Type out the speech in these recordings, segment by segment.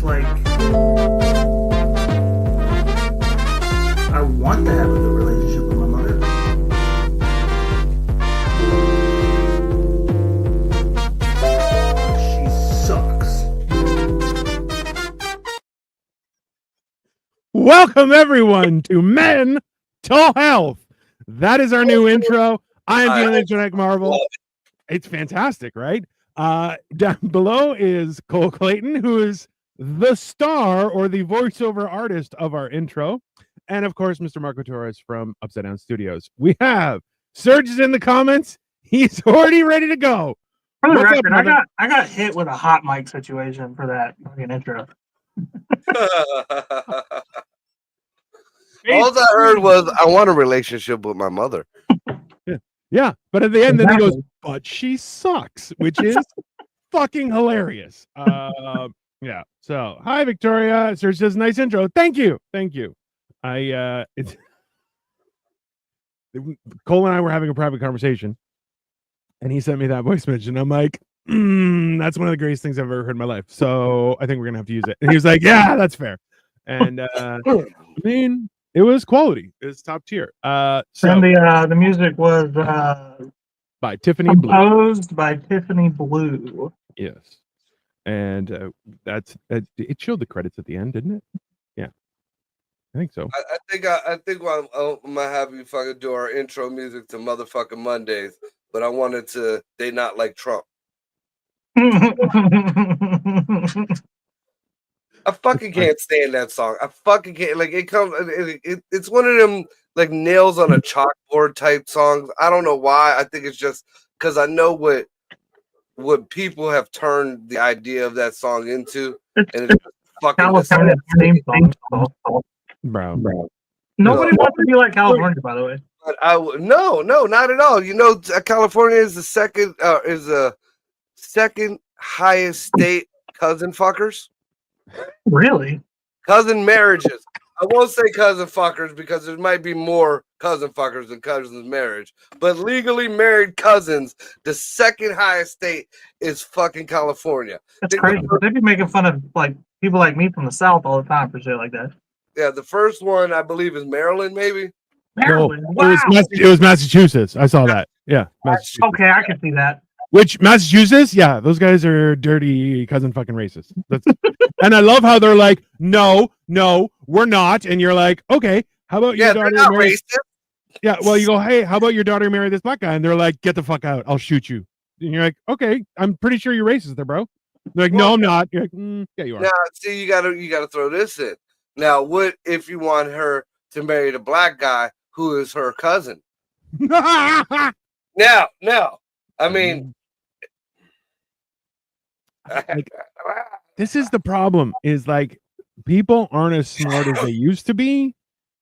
It's like I want to have a good relationship with my mother. She sucks. Welcome everyone to Mental Health. That is our new intro. I am feeling Genetic Marvel. It's fantastic, right? Down below is Cole Clayton, who is the star or the voiceover artist of our intro. And of course, Mr. Marco Torres from Upside Down Studios. We have Serge is in the comments. He's already ready to go. For the What's record, up, I got hit with a hot mic situation for that fucking intro. All I heard was I want a relationship with my mother. Yeah, but at the end, then he goes, but she sucks, which is fucking hilarious. Yeah. So, hi, Victoria. Serge says, nice intro. Thank you. It's Cole and I were having a private conversation, and he sent me that voice message, and I'm like, that's one of the greatest things I've ever heard in my life. So I think we're gonna have to use it. And he was like, yeah, that's fair. And I mean, it was quality. It was top tier. So And the music was by Tiffany Blue. composed by Tiffany Blue. Yes. And that's it showed the credits at the end, didn't it? Yeah. I think so. I think I'm gonna have you fucking do our intro music to motherfucking Mondays, but I wanted to They Not Like Trump. I fucking can't stand that song. I fucking can't. Like it comes. It's one of them like nails on a chalkboard type songs. I don't know why. I think it's just because I know what people have turned the idea of that song into, and it's fucking California theme song. Bro. Nobody wants to be like California, by the way. But no, not at all. You know, California is the second highest state cousin fuckers. Really? Cousin marriages. I won't say cousin fuckers because there might be more cousin fuckers than cousins marriage. But legally married cousins, the second highest state is fucking California. That's crazy. They be making fun of like people like me from the South all the time for shit like that. Yeah, the first one I believe is Maryland, maybe. Maryland. No, Wow. it was Massachusetts. I saw that. Yeah. Okay, I can see that. Which Massachusetts? Yeah, those guys are dirty cousin fucking racist. And I love how they're like, no, we're not. And you're like, okay, how about your daughter? Not racist. Yeah, well, you go, hey, how about your daughter marry this black guy? And they're like, get the fuck out. I'll shoot you. And you're like, okay, I'm pretty sure you're racist there, bro. They're like, no, I'm not. You're like, yeah, you are. Now, see, you gotta throw this in. Now, what if you want her to marry the black guy who is her cousin? Now, I mean, like, this is the problem. Is like people aren't as smart as they used to be,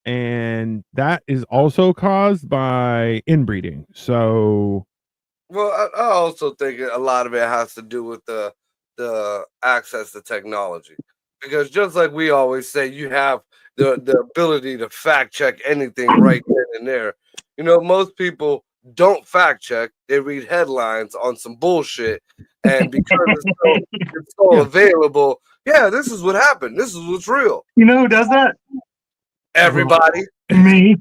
and that is also caused by inbreeding. So, well, I also think a lot of it has to do with the access to technology. Because just like we always say, you have the ability to fact check anything right then and there. You know, most people don't fact check. They read headlines on some bullshit. And because it's so available, yeah, this is what happened. This is what's real. You know who does that? Everybody. Me.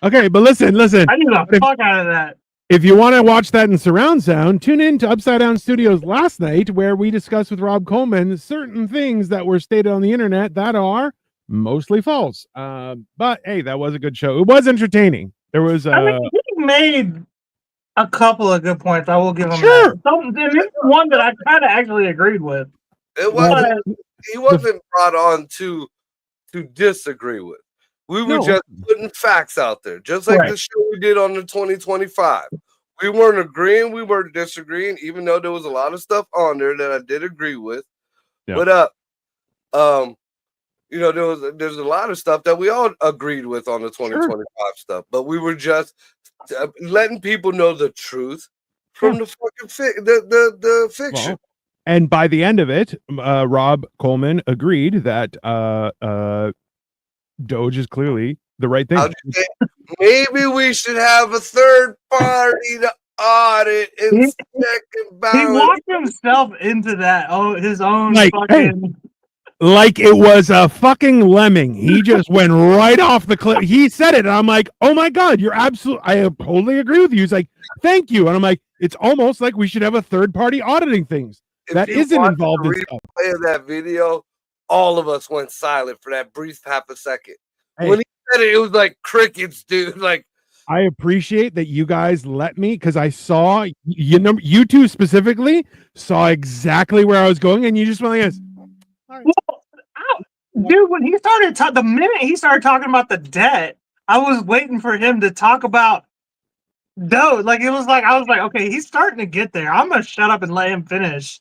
okay, but listen. I need the fuck out of that. If you want to watch that in surround sound, tune in to Upside Down Studios last night, where we discussed with Rob Coleman certain things that were stated on the internet that are mostly false. But hey, that was a good show. It was entertaining. There was I mean, he made a couple of good points. I will give him sure. that. This is one that I kind of actually agreed with. It wasn't. He wasn't brought on to disagree with. We were just putting facts out there, just like the show we did on the 2025. We weren't agreeing, we weren't disagreeing, even though there was a lot of stuff on there that I did agree with. Yeah. But you know, there's a lot of stuff that we all agreed with on the 2025 stuff, but we were just letting people know the truth from the fucking the fiction. Well, and by the end of it, Rob Coleman agreed that Doge is clearly the right thing. Maybe we should have a third party to audit and check and balance. He walked himself into that. Oh, his own like, fucking. like it was a fucking lemming. He just went right off the cliff. He said it, and I'm like, oh my God, you're absolutely, I totally agree with you. He's like, thank you. And I'm like, it's almost like we should have a third party auditing things that isn't involved in stuff. Replay that video, all of us went silent for that brief half a second. Hey, when he said it, it was like crickets, dude. Like, I appreciate that you guys let me, because I saw you two specifically saw exactly where I was going, and you just went like this. Well, dude, when he started the minute he started talking about the debt, I was waiting for him to talk about dough. Like it was like I was like, okay, he's starting to get there. I'm gonna shut up and let him finish.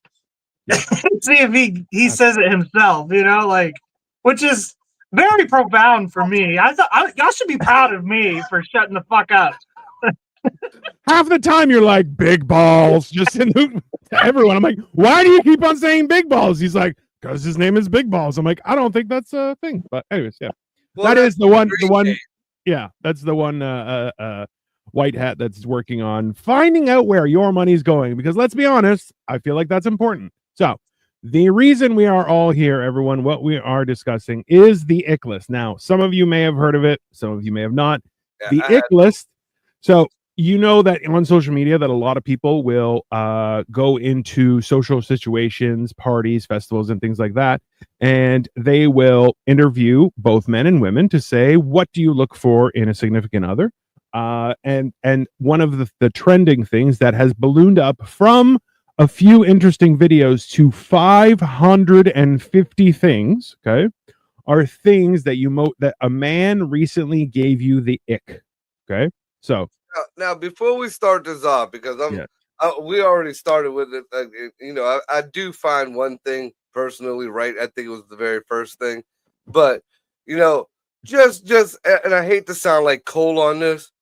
See if he says it himself, you know, like, which is very profound for me. I thought y'all should be proud of me for shutting the fuck up. Half the time you're like big balls, just to everyone. I'm like, why do you keep on saying big balls? He's like, because his name is Big Balls. I'm like, I don't think that's a thing. But anyways, yeah, well, that is the one. Yeah, that's the one. White hat that's working on finding out where your money's going. Because let's be honest, I feel like that's important. So the reason we are all here, everyone, what we are discussing is the Ick List. Now, some of you may have heard of it, some of you may have not. Yeah, the Ick List. So you know that on social media that a lot of people will go into social situations, parties, festivals, and things like that, and they will interview both men and women to say, what do you look for in a significant other? And one of the trending things that has ballooned up from a few interesting videos to 550 things, okay, are things that that a man recently gave you the ick. Okay, so now before we start this off, because we already started with it. You know, I do find one thing personally right. I think it was the very first thing, but you know, just and I hate to sound like Cole on this,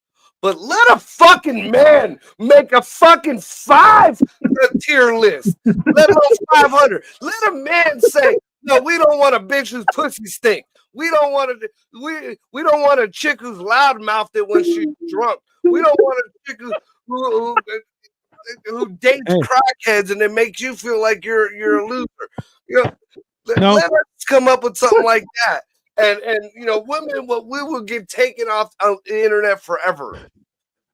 but let a fucking man make a fucking 5-tier list. Let alone 500. Let a man say, no, we don't want a bitch whose pussy stink. We don't want we don't want a chick who's loudmouthed it when she's drunk. We don't want a chick who dates crackheads and it makes you feel like you're a loser. You know, let us come up with something like that. And you know, women, we will get taken off the internet forever.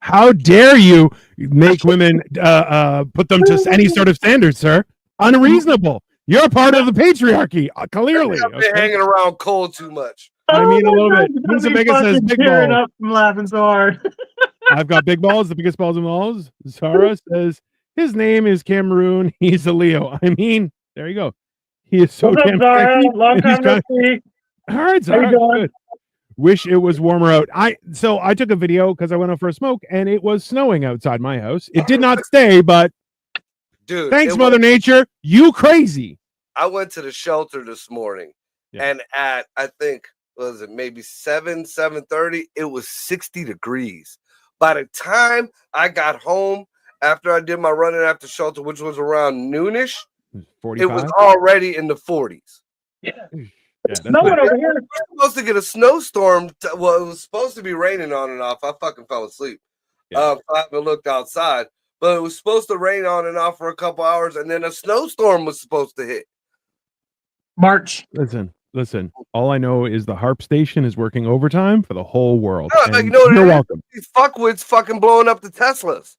How dare you make women put them to any sort of standard, sir? Unreasonable. You're a part of the patriarchy, clearly. I've been hanging around Cole too much. I mean, a little bit. Mr. Vegas says big balls. Up from laughing so hard. I've got big balls, the biggest balls of all. Zara says his name is Cameroon. He's a Leo. I mean, there you go. He is so damn sexy. Long time no see. All right, Zara. Good. Wish it was warmer out. I took a video because I went out for a smoke and it was snowing outside my house. It did not stay, but dude, thanks, Mother Nature. You crazy. I went to the shelter this morning, and at I think was it maybe 7:30, it was 60 degrees. By the time I got home after I did my running after shelter, which was around noonish, 45? It was already in the 40s. Yeah. Snowing over here. We were supposed to get a snowstorm. Well, it was supposed to be raining on and off. I fucking fell asleep. I haven't looked outside, but it was supposed to rain on and off for a couple hours, and then a snowstorm was supposed to hit. March. Listen. All I know is the harp station is working overtime for the whole world. No, like, you know, you're welcome. These fuckwits fucking blowing up the Teslas.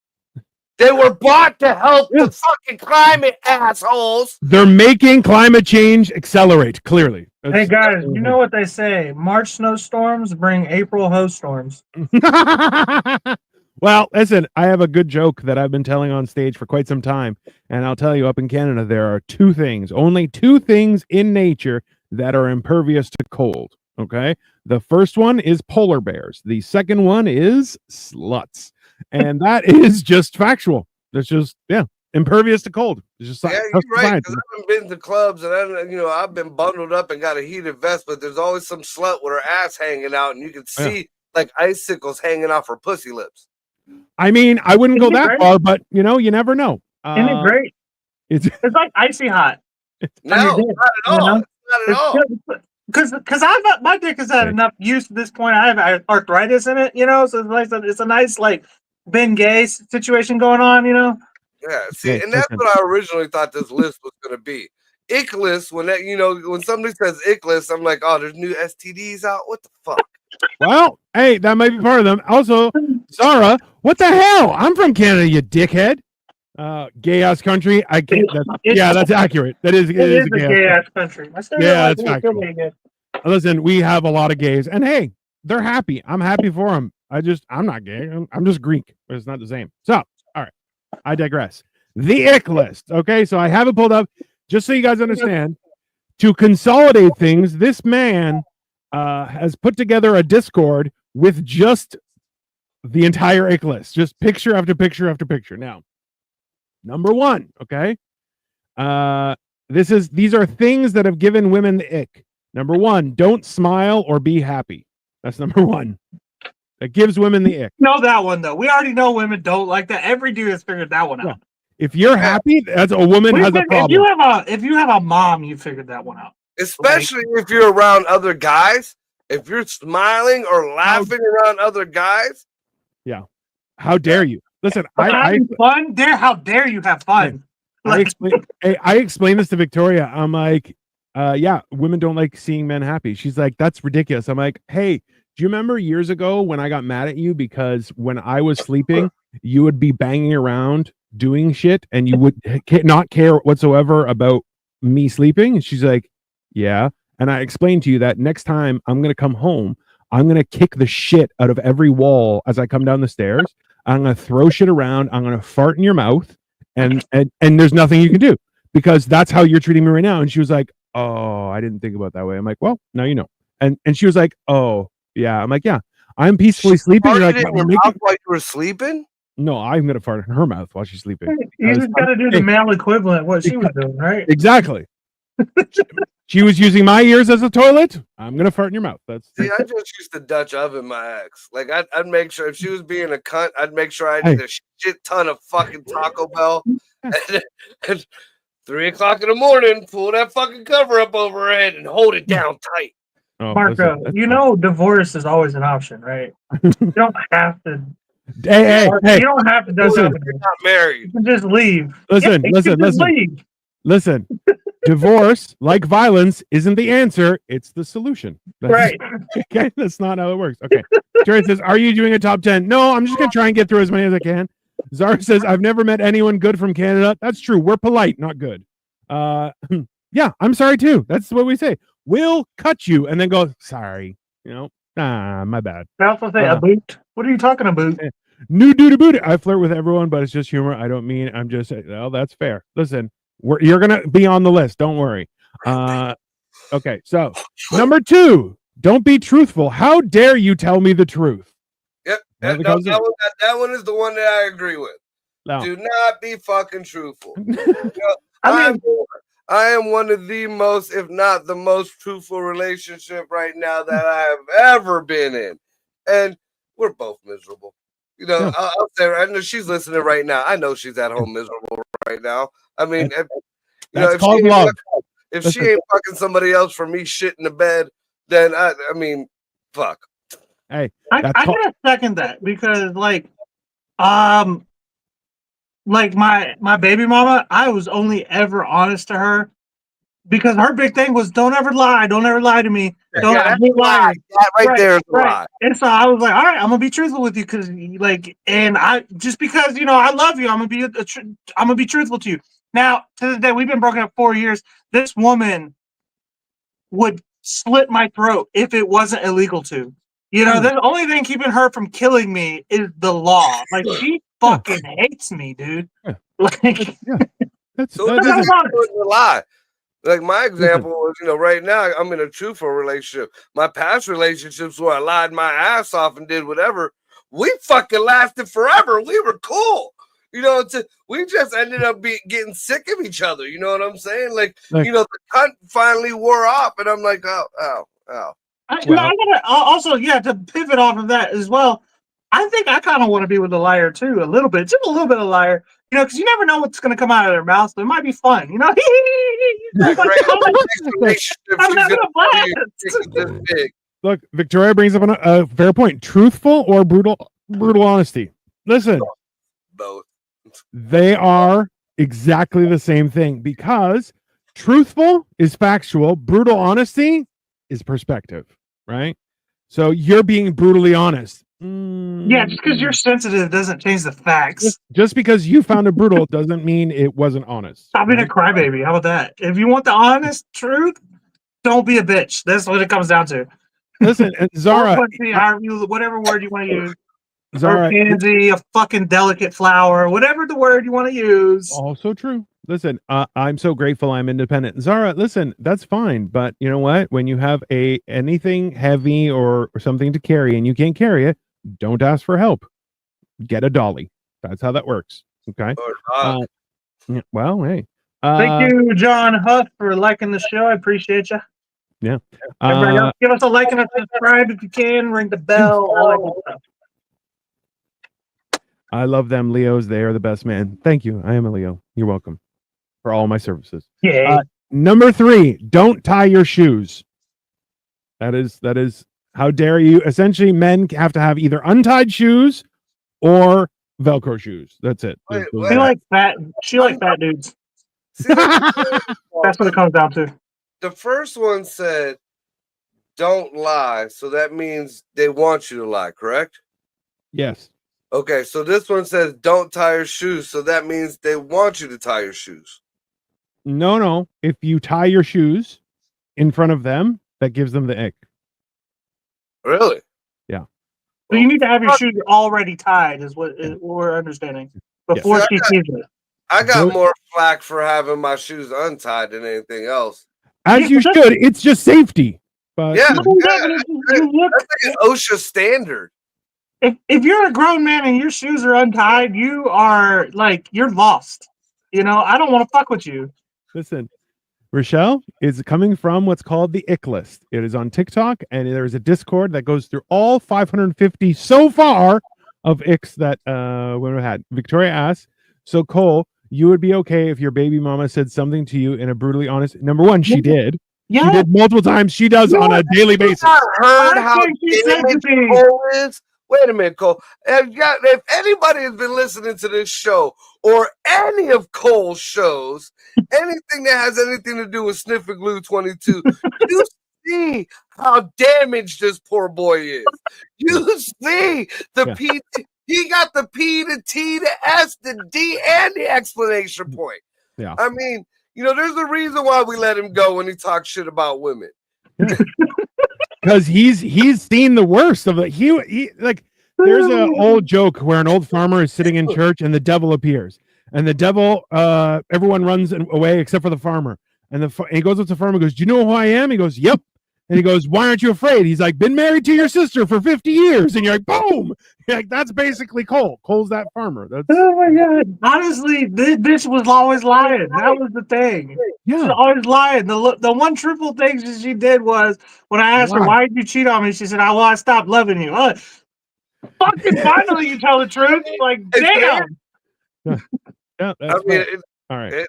They were bought to help the fucking climate, assholes. They're making climate change accelerate, clearly. Hey, guys, you know what they say. March snowstorms bring April snowstorms. Well, listen, I have a good joke that I've been telling on stage for quite some time. And I'll tell you, up in Canada, there are only two things in nature that are impervious to cold. Okay? The first one is polar bears. The second one is sluts. And that is just factual. That's just, impervious to cold. It's just you're right. Because I haven't been to clubs and I've been bundled up and got a heated vest, but there's always some slut with her ass hanging out, and you can see like icicles hanging off her pussy lips. I mean, I wouldn't go that far, but you never know. Isn't it great? It's like icy hot. No, not at all. Not at all. Because my dick has had enough use at this point. I have arthritis in it, so it's a nice like Ben Gay situation going on, Yeah, see, and that's what I originally thought this list was going to be. Ick List, when that, when somebody says Ick List, I'm like, oh, there's new STDs out. What the fuck? Well, hey, that might be part of them. Also, Zara, what the hell? I'm from Canada, you dickhead. Gay ass country. I can't. That's accurate. It is a gay ass country. Yeah, that's factual. Listen, we have a lot of gays, and hey, they're happy. I'm happy for them. I'm not gay. I'm just Greek, but it's not the same. So, all right, I digress. The Ick List. Okay, so I have it pulled up just so you guys understand. To consolidate things, this man has put together a Discord with just the entire Ick List, just picture after picture after picture. Now, number one, okay. These are things that have given women the ick. Number one, don't smile or be happy. That's number one. That gives women the ick. Know that one though. We already know women don't like that. Every dude has figured that one out. If you're happy, that's a woman has a problem. If you have a mom, you figured that one out. Especially if you're around other guys. If you're smiling or laughing around other guys. Yeah. How dare you? Listen, fun. How dare you have fun? I explained this to Victoria. I'm like, yeah, women don't like seeing men happy. She's like, that's ridiculous. I'm like, hey, do you remember years ago when I got mad at you because when I was sleeping, you would be banging around doing shit and you would not care whatsoever about me sleeping? And she's like, yeah. And I explained to you that next time I'm going to come home, I'm going to kick the shit out of every wall as I come down the stairs. I'm going to throw shit around. I'm going to fart in your mouth. And there's nothing you can do because that's how you're treating me right now. And she was like, oh, I didn't think about it that way. I'm like, well, now you know. And she was like, oh, yeah. I'm like, yeah, I'm peacefully sleeping. Like, in your mouth while you were sleeping? No, I'm going to fart in her mouth while she's sleeping. You just got to do the male equivalent, what she was doing, right? Exactly. She was using my ears as a toilet. I'm going to fart in your mouth. See, I just used the Dutch oven my ex. Like, I'd make sure if she was being a cunt, I'd make sure I did a shit ton of fucking Taco Bell. And 3 o'clock in the morning, pull that fucking cover up over her head and hold it down tight. Oh, Marco, divorce is always an option, right? You don't have to. Hey, you don't have to do something. You're not married. You can just leave. Listen. Divorce, like violence, isn't the answer. It's the solution. Right. Okay, that's not how it works. Okay. Jared says, are you doing a top 10? No, I'm just going to try and get through as many as I can. Zara says, I've never met anyone good from Canada. That's true. We're polite, not good. Yeah, I'm sorry too. That's what we say. We'll cut you and then go, sorry. My bad. I also say a boot. What are you talking about? New dude boot. I flirt with everyone, but it's just humor. I don't mean, I'm just saying, well, that's fair. Listen, you're going to be on the list. Don't worry. Okay. So number 2, don't be truthful. How dare you tell me the truth? Yep. That one is the one that I agree with. No. Do not be fucking truthful. I am one of the most, if not the most truthful relationship right now that I have ever been in. And we're both miserable. I'll say, I know she's listening right now. I know she's at home miserable right now. I mean, if she ain't fucking somebody else for me shit in the bed, then I mean, fuck. Hey, I gotta second that because like my baby mama, I was only ever honest to her because her big thing was don't ever lie to me. Don't lie. That there is a lie. And so I was like, all right, I'm gonna be truthful with you because and I just because I love you, I'm gonna be truthful to you. Now to this day, we've been broken up 4 years. This woman would slit my throat if it wasn't illegal to. The only thing keeping her from killing me is the law. Like she fucking hates me, dude. Yeah. Like that's a lie. Like my example was, right now I'm in a truthful relationship. My past relationships where I lied my ass off and did whatever, we fucking lasted forever. We were cool. We just ended up getting sick of each other. You know what I'm saying? Like the cunt finally wore off, and I'm like, oh. I gotta also, to pivot off of that as well. I think I kind of want to be with a liar too, a little bit, just a little bit of liar, because you never know what's going to come out of their mouth. So it might be fun, I'm having a blast. Look, Victoria brings up a fair point. Truthful or brutal honesty. Listen, both. They are exactly the same thing because truthful is factual. Brutal honesty is perspective, right? So you're being brutally honest. Yeah, just because you're sensitive doesn't change the facts. Just because you found it brutal doesn't mean it wasn't honest. Stop being a right? crybaby. How about that? If you want the honest truth, don't be a bitch. That's what it comes down to. Listen, and Zara, Or pussy, whatever word you want to use. Zara, Or pansy, a fucking delicate flower, whatever the word you want to use. also true. Listen, I'm so grateful I'm independent. Zara, listen, that's fine, but you know what? When you have anything heavy or something to carry and you can't carry it, don't ask for help. Get a dolly. That's how that works. Okay. Yeah, well, hey. Thank you, John Huff, for liking the show. I appreciate you. Yeah. Everybody else, give us a like and a subscribe if you can. Ring the bell. All that good stuff. I love them Leos. They are the best, man. Thank you. I am a Leo. You're welcome for all my services. Yeah. Number 3, don't tie your shoes. That is how dare you? Essentially, men have to have either untied shoes or Velcro shoes. That's it. She like fat dudes. See, That's what it comes down to. The first one said, "Don't lie," so that means they want you to lie, correct? Yes. Okay, so this one says, "Don't tie your shoes," so that means they want you to tie your shoes. No. If you tie your shoes in front of them, that gives them the ick. Really? Yeah. So you need to have your shoes already tied, is what we're understanding, before she sees it. I got more flack for having my shoes untied than anything else. As you should. It's just safety. But Yeah, that's like an OSHA standard. If you're a grown man and your shoes are untied, you are like, you're lost. You know, I don't want to fuck with you. Listen, Rochelle is coming from what's called the Ick List. It is on TikTok, and there is a Discord that goes through all 550 so far of icks that women had. Victoria asks, so Cole, you would be okay if your baby mama said something to you in a brutally honest... Number one, she did. Yeah. She did multiple times. She does on a daily basis. I heard how damaged Cole is. Wait a minute, Cole. If anybody has been listening to this show or any of Cole's shows, anything that has anything to do with Sniffing Glue 22, you see how damaged this poor boy is. You see the P. He got the P, the T, the S, the D, and the exclamation point. Yeah. I mean, you know, there's a reason why we let him go when he talks shit about women. Because he's seen the worst of it. He like, there's an old joke where an old farmer is sitting in church and the devil appears, and the devil, everyone runs away except for the farmer, and he goes up to the farmer and goes, "Do you know who I am?" He goes, "Yep." And he goes, "Why aren't you afraid?" He's like, "Been married to your sister for 50 years. And you're like, boom. You're like, that's basically Cole. Cole's that farmer. That's... Oh my God. Honestly, this bitch was always lying. That was the thing. Yeah. She was always lying. The one truthful thing she did was when I asked her, why did you cheat on me? She said, I stopped loving you. Fucking finally you tell the truth. Like, damn. Yeah, that's all right.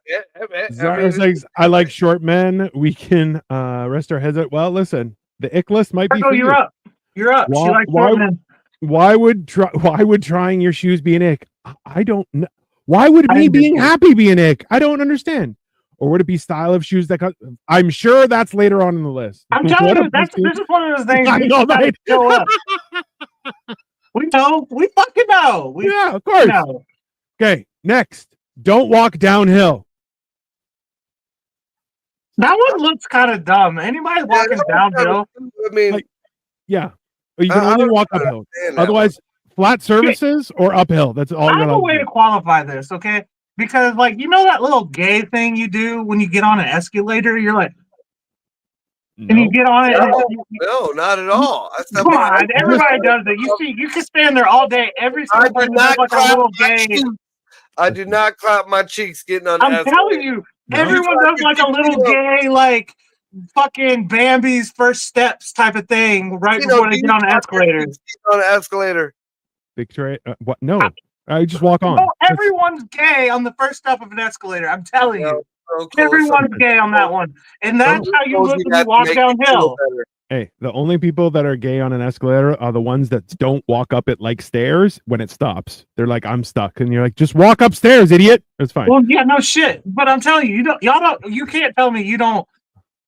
I like short men. We can rest our heads up. Well, listen, the Ick List might be for you're you. up. You're up. She likes short men. Why would trying your shoes be an ick? I don't know. Why would me being happy be an ick? I don't understand. Or would it be style of shoes that cut? I'm sure that's later on in the list. I'm telling you, this is one of those things. I know, right? We know. We fucking know. Yeah, of course. Know. Okay, next. Don't walk downhill. That one looks kind of dumb. Anybody walking downhill? I mean, yeah. You can only walk uphill. Otherwise, flat surfaces or uphill. That's all. I have a way to qualify this, okay? Because, like, you know that little gay thing you do when you get on an escalator? You're like, and you get on it. No, not at all. Come on, everybody does it. You can stand there all day. Every single person does like a little gay. I do not clap my cheeks getting on the escalator. I'm telling you, everyone does like a little gay, like, fucking Bambi's first steps type of thing right before they get on the escalator. On the escalator. Victoria, what? No, I just walk on. No, everyone's gay on the first step of an escalator. I'm telling you. Everyone's gay on that one. And that's how you look when you walk downhill. Hey, the only people that are gay on an escalator are the ones that don't walk up it like stairs when it stops. They're like, I'm stuck. And you're like, just walk upstairs, idiot. It's fine. Well, yeah, no shit. But I'm telling you, you can't tell me you don't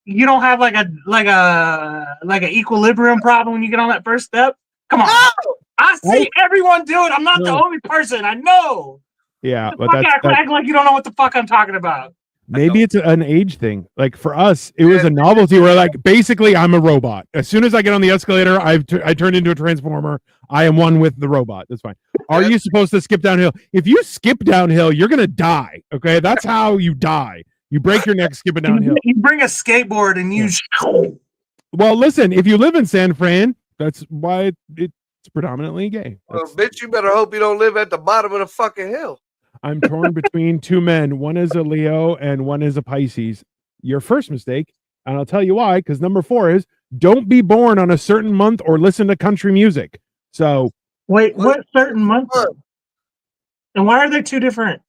have like an equilibrium problem when you get on that first step. Come on. No! I see everyone do it. I'm not the only person. I know. Yeah, but act like you don't know what the fuck I'm talking about. Maybe it's an age thing. Like for us, it was a novelty where like basically I'm a robot. As soon as I get on the escalator, I turn into a transformer. I am one with the robot. That's fine. Are you supposed to skip downhill? If you skip downhill, you're gonna die. Okay, that's how you die. You break your neck skipping downhill. You bring a skateboard and you. Well, listen. If you live in San Fran, that's why it's predominantly gay. Well, bitch, you better hope you don't live at the bottom of the fucking hill. I'm torn between two men. One is a Leo and one is a Pisces. Your first mistake, and I'll tell you why, because number 4 is don't be born on a certain month or listen to country music. So wait, what certain month? And why are they two different?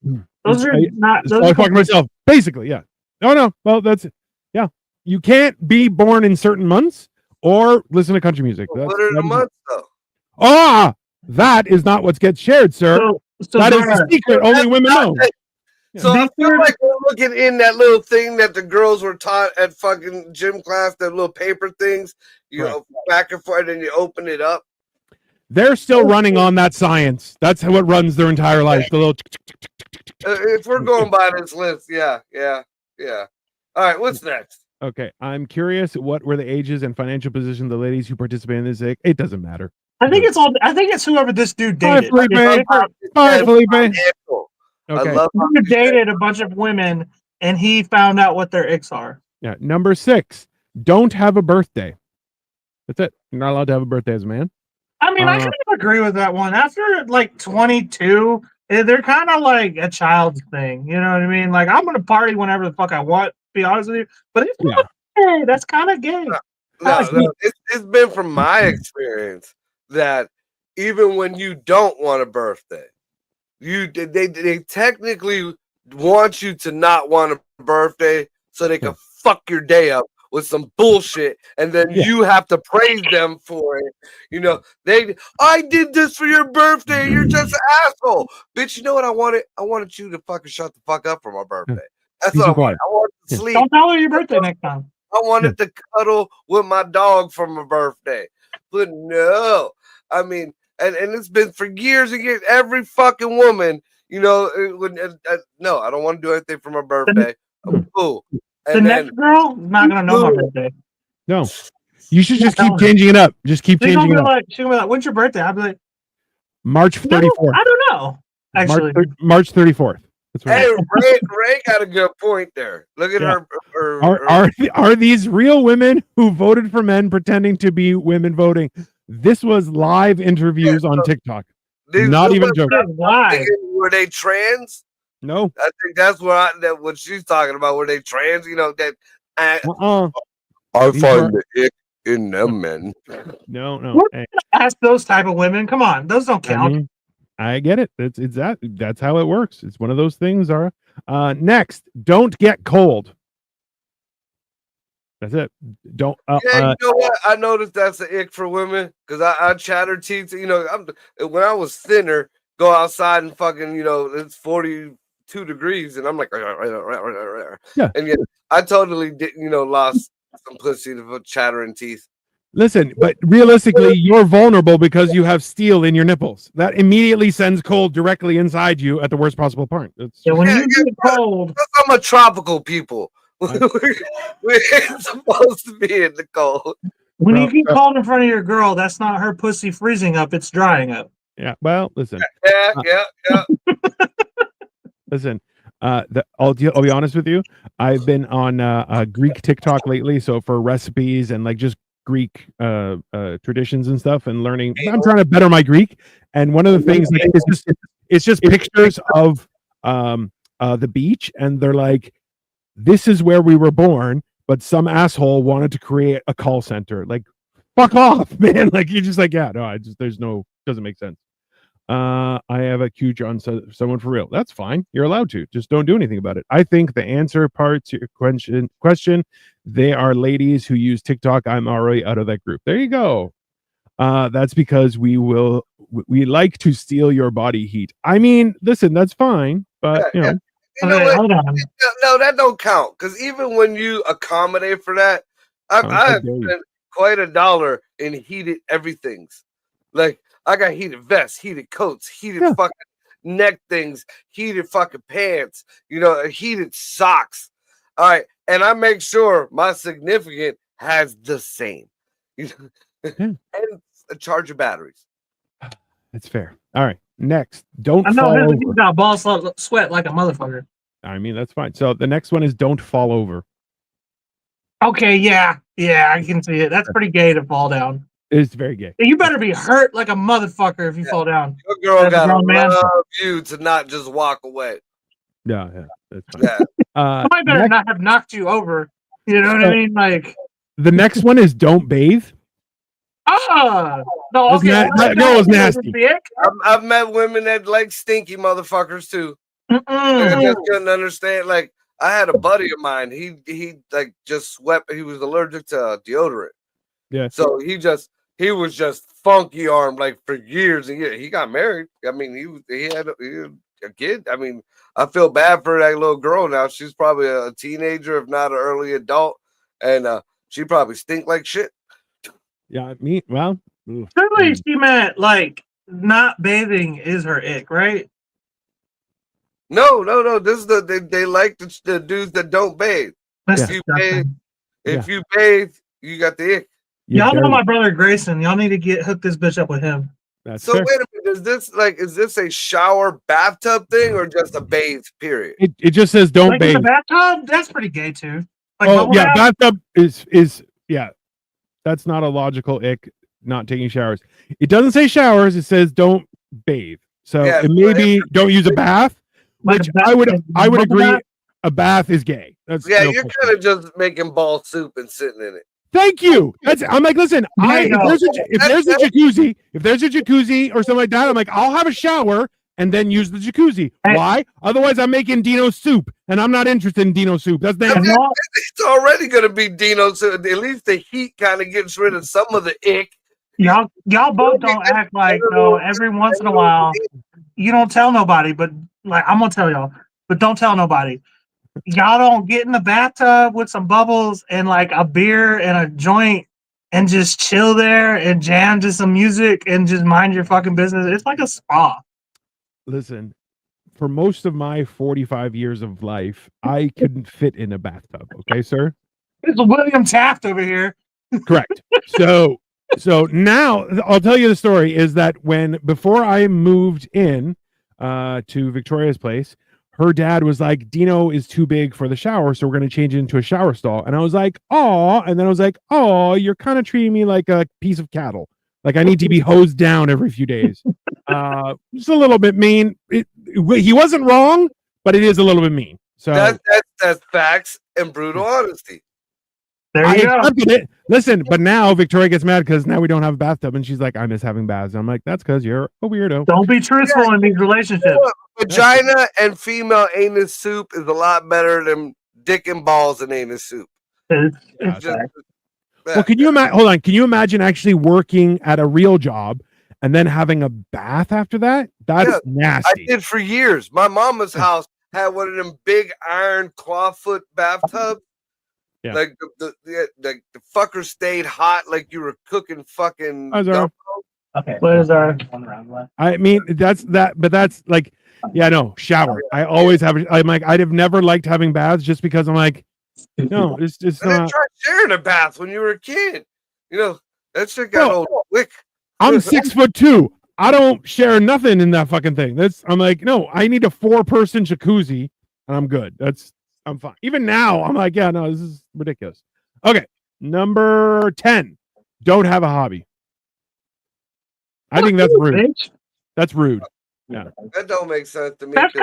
Those are not. Those I'm talking myself. Basically, yeah. No. Well, that's yeah. You can't be born in certain months or listen to country music. What are the months though? That is not what gets shared, sir. So that is a secret only women know. So I feel like we're looking in that little thing that the girls were taught at fucking gym class, that little paper things, you know, back and forth, and you open it up. They're still running on that science. That's what runs their entire life. The little. If we're going by this list, yeah. All right, what's next? Okay, I'm curious. What were the ages and financial position of the ladies who participated in this? It doesn't matter. I think it's whoever this dude dated. Hi, Felipe. Okay. I love he dated a bunch of women and he found out what their icks are. Yeah. Number 6, don't have a birthday. That's it. You're not allowed to have a birthday as a man. I mean, I kind of agree with that one. After like 22, they're kind of like a child's thing. You know what I mean? Like, I'm going to party whenever the fuck I want, to be honest with you. But it's not gay. That's kind of gay. No. It's been from my experience that even when you don't want a birthday, they technically want you to not want a birthday so they can fuck your day up with some bullshit, and then you have to praise them for it. You know, I did this for your birthday. You're just an asshole, bitch. You know what I wanted? I wanted you to fucking shut the fuck up for my birthday. That's what I wanted. I wanted to sleep. Don't tell her your birthday next time. I wanted to cuddle with my dog for my birthday, but no. I mean, and it's been for years and years. Every fucking woman, you know, no, I don't want to do anything for my birthday. I'm cool. The next girl is not gonna know my birthday. No, you should just keep changing it up. Just keep changing it up. She's gonna be like, "When's your birthday?" I'll be like, March 34th. I don't know. Actually, March 34th. Hey, Ray got a good point there. Look at her. Are these real women who voted for men pretending to be women voting? This was live interviews on TikTok. Not even joking. Were they trans? No. I think that's what she's talking about. Were they trans? You know that. I find the ick in them men. No. Hey. Ask those type of women. Come on, those don't count. I mean, I get it. That's how it works. It's one of those things. Zara. Next, don't get cold. That's it. Don't. You know what? I noticed that's an ick for women because I chatter teeth. You know, when I was thinner, go outside and fucking, you know, it's 42 degrees, and I'm like, yeah. And yet I totally did, you know, lost some pussy to chattering teeth. Listen, but realistically, you're vulnerable because you have steel in your nipples. That immediately sends cold directly inside you at the worst possible point. When you get cold, I'm a tropical people. We're supposed to be in the cold. When you get cold in front of your girl, that's not her pussy freezing up; it's drying up. Yeah. Well, listen. Yeah. Listen. I'll be honest with you. I've been on Greek TikTok lately, so for recipes and like just Greek traditions and stuff, and learning. I'm trying to better my Greek, and one of the things like, it's just pictures of the beach, and they're like, this is where we were born, but some asshole wanted to create a call center. Like, fuck off, man. Like, you're just like, yeah, no, doesn't make sense. I have a cooch on someone for real. That's fine. You're allowed to. Just don't do anything about it. I think the answer part to your question, they are ladies who use TikTok. I'm already out of that group. There you go. That's because we like to steal your body heat. I mean, listen, that's fine, but you know. You know what? No, that don't count. Because even when you accommodate for that, I've spent quite $1 in heated everything's. Like, I got heated vests, heated coats, heated fucking neck things, heated fucking pants, you know, heated socks. All right. And I make sure my significant has the same. And a charge of batteries. That's fair. All right. Next, don't I know fall over. He's got ball sweat like a motherfucker. I mean, that's fine. So the next one is don't fall over. Okay, yeah, I can see it. That's pretty gay to fall down. It's very gay. You better be hurt like a motherfucker if you fall down. Your girl gotta love you to not just walk away. Yeah, that's fine. Yeah. Somebody better not have knocked you over. You know what I mean? Like the next one is don't bathe. No, okay. That was nasty. I've met women that like stinky motherfuckers too. I just couldn't understand. Like, I had a buddy of mine. He like just swept. He was allergic to deodorant. Yeah. So he was just funky armed like for years and years. He got married. I mean, he had a kid. I mean, I feel bad for that little girl now. She's probably a teenager, if not an early adult, and she probably stink like shit. Yeah, well, surely she meant like not bathing is her ick, right? No. This is they like the dudes that don't bathe. If you bathe, you got the ick. Y'all know my brother Grayson. Y'all need to hook this bitch up with him. That's wait a minute. Is this a shower bathtub thing or just a bathe period? It just says don't like bathe. In the bathtub, that's pretty gay too. Like, bathtub is that's not a logical ick. Not taking showers. It doesn't say showers. It says don't bathe. So it may be don't use a bath. Which I would agree. A bath is gay. That's you're kind of just making ball soup and sitting in it. Thank you. I'm like, listen, if there's a jacuzzi or something like that, I'm like, I'll have a shower and then use the jacuzzi. Why? Otherwise, I'm making Dino soup, and I'm not interested in Dino soup. That's it's already gonna be Dino soup. At least the heat kind of gets rid of some of the ick. Y'all both don't act like though. Every once in a while, you don't tell nobody, but like I'm gonna tell y'all, but don't tell nobody. Y'all don't get in the bathtub with some bubbles and like a beer and a joint and just chill there and jam to some music and just mind your fucking business. It's like a spa. Listen, for most of my 45 years of life, I couldn't fit in a bathtub. Okay, sir? It's William Taft over here. Correct. So now I'll tell you the story is that before I moved in to Victoria's place, her dad was like, Dino is too big for the shower, so we're going to change it into a shower stall. And I was like, oh, and then I was like, oh, you're kind of treating me like a piece of cattle. Like I need to be hosed down every few days. Just a little bit mean. He wasn't wrong, but it is a little bit mean. So that's facts and brutal honesty. There you go. It. Listen, but now Victoria gets mad because now we don't have a bathtub, and she's like, I miss having baths. And I'm like, that's because you're a weirdo. Don't be truthful in these relationships. Vagina and female anus soup is a lot better than dick and balls and anus soup. Well, can you imagine? Hold on. Can you imagine actually working at a real job and then having a bath after that? That's nasty. I did for years. My mama's house had one of them big iron clawfoot bathtubs. Yeah. Like the fucker stayed hot like you were cooking fucking. Okay. What is our one round left? I mean, that's like, shower. I always have. I'm like, I'd have never liked having baths just because I'm like, no, it's not. Try sharing a bath when you were a kid. You know that shit got old quick. I'm 6'2". I don't share nothing in that fucking thing. I'm like, no, I need a 4-person jacuzzi and I'm good. I'm fine. Even now, I'm like, yeah, no, this is ridiculous. Okay, number 10. Don't have a hobby. I think that's rude. That's rude. Yeah, that don't make sense to me. That's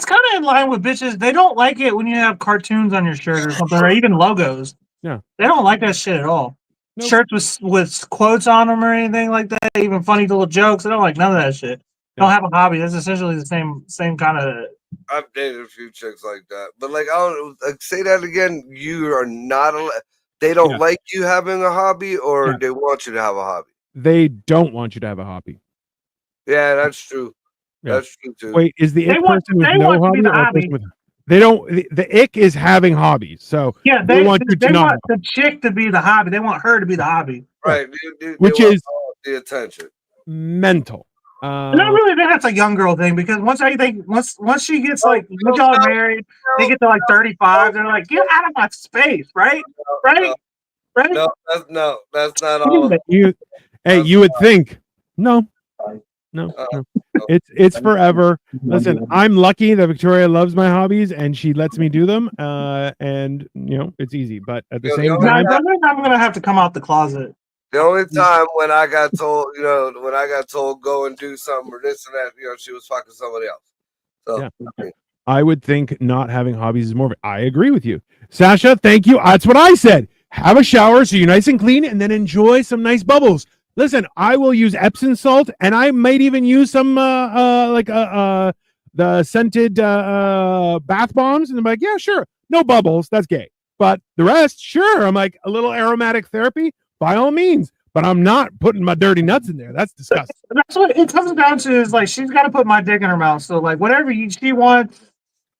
kind of in line with bitches. They don't like it when you have cartoons on your shirt or something, or even logos. Yeah, they don't like that shit at all. Nope. Shirts with quotes on them or anything like that, even funny little jokes. They don't like none of that shit. don't have a hobby. That's essentially the same kind of. I've dated a few chicks like that, but like I don't like, say that again. You are not. They don't like you having a hobby, or they want you to have a hobby. They don't want you to have a hobby. Yeah, that's true. Yeah. That's true too. Wait, is the ick person with no hobby or a person with? They don't. The ick is having hobbies. So yeah, they want you to they not. Want the chick to be the hobby. They want her to be the hobby. Right. Which is the attention. Mental. Not really. That's a young girl thing because once she gets like when y'all are married, they get to like 35. They're like, get out of my space, right? Right? Right? No, that's not all. You would think no. It's forever. Listen, I'm lucky that Victoria loves my hobbies and she lets me do them. And it's easy. But at the same time, I'm gonna have to come out the closet. The only time when I got told, go and do something or this and that, she was fucking somebody else. So I would think not having hobbies is more. I agree with you, Sasha. Thank you. That's what I said. Have a shower so you're nice and clean, and then enjoy some nice bubbles. Listen, I will use Epsom salt, and I might even use some the scented bath bombs. And I'm like, yeah, sure, no bubbles, that's gay. But the rest, sure. I'm like a little aromatic therapy, by all means. But I'm not putting my dirty nuts in there. That's disgusting. That's what it comes down to. Is like she's got to put my dick in her mouth. So like whatever she wants,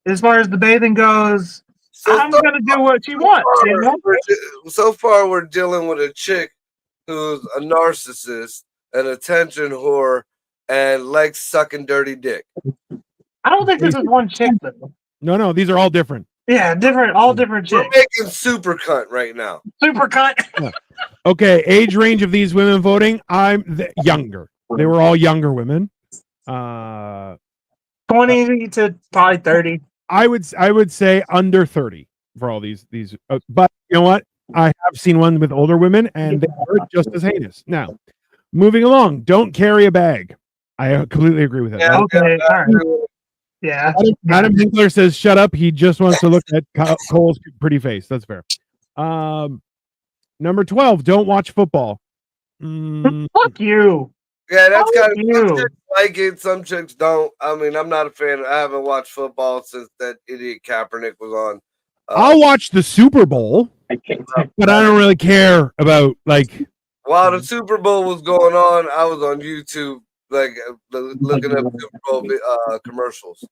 as far as the bathing goes, I'm gonna do what she wants. So far, we're dealing with a chick who's a narcissist, an attention whore, and likes sucking dirty dick. I don't think this is one chick though. No, these are all different. Yeah, all different chicks. We're making super cunt right now. Super cunt. Yeah. Okay, age range of these women voting, I'm younger. They were all younger women. 20 to probably 30. I would say under 30 for all these. But you know what? I have seen one with older women, and they are just as heinous. Now, moving along, don't carry a bag. I completely agree with that. Yeah, okay. All right. Yeah. Adam Hinkler says, "Shut up." He just wants to look at Cole's pretty face. That's fair. Number 12, don't watch football. Fuck you. Yeah, that's kind of some chicks like it. Some chicks don't. I mean, I'm not a fan. I haven't watched football since that idiot Kaepernick was on. I'll watch the Super Bowl, but I don't really care about like. While the Super Bowl was going on, I was on YouTube, like looking up Super Bowl commercials.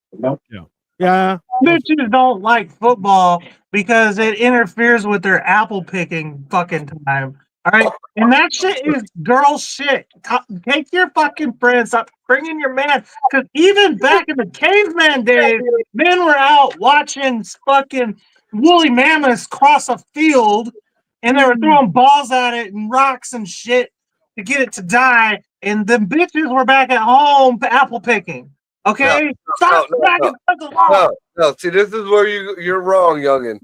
Yeah. Bitches don't like football because it interferes with their apple picking fucking time. All right, and that shit is girl shit. Take your fucking friends, stop bringing your man. Because even back in the caveman days, men were out watching fucking woolly mammoths cross a field, and they were throwing balls at it and rocks and shit to get it to die. And the bitches were back at home apple picking. Okay, stop. No. See, this is where you're wrong, youngin,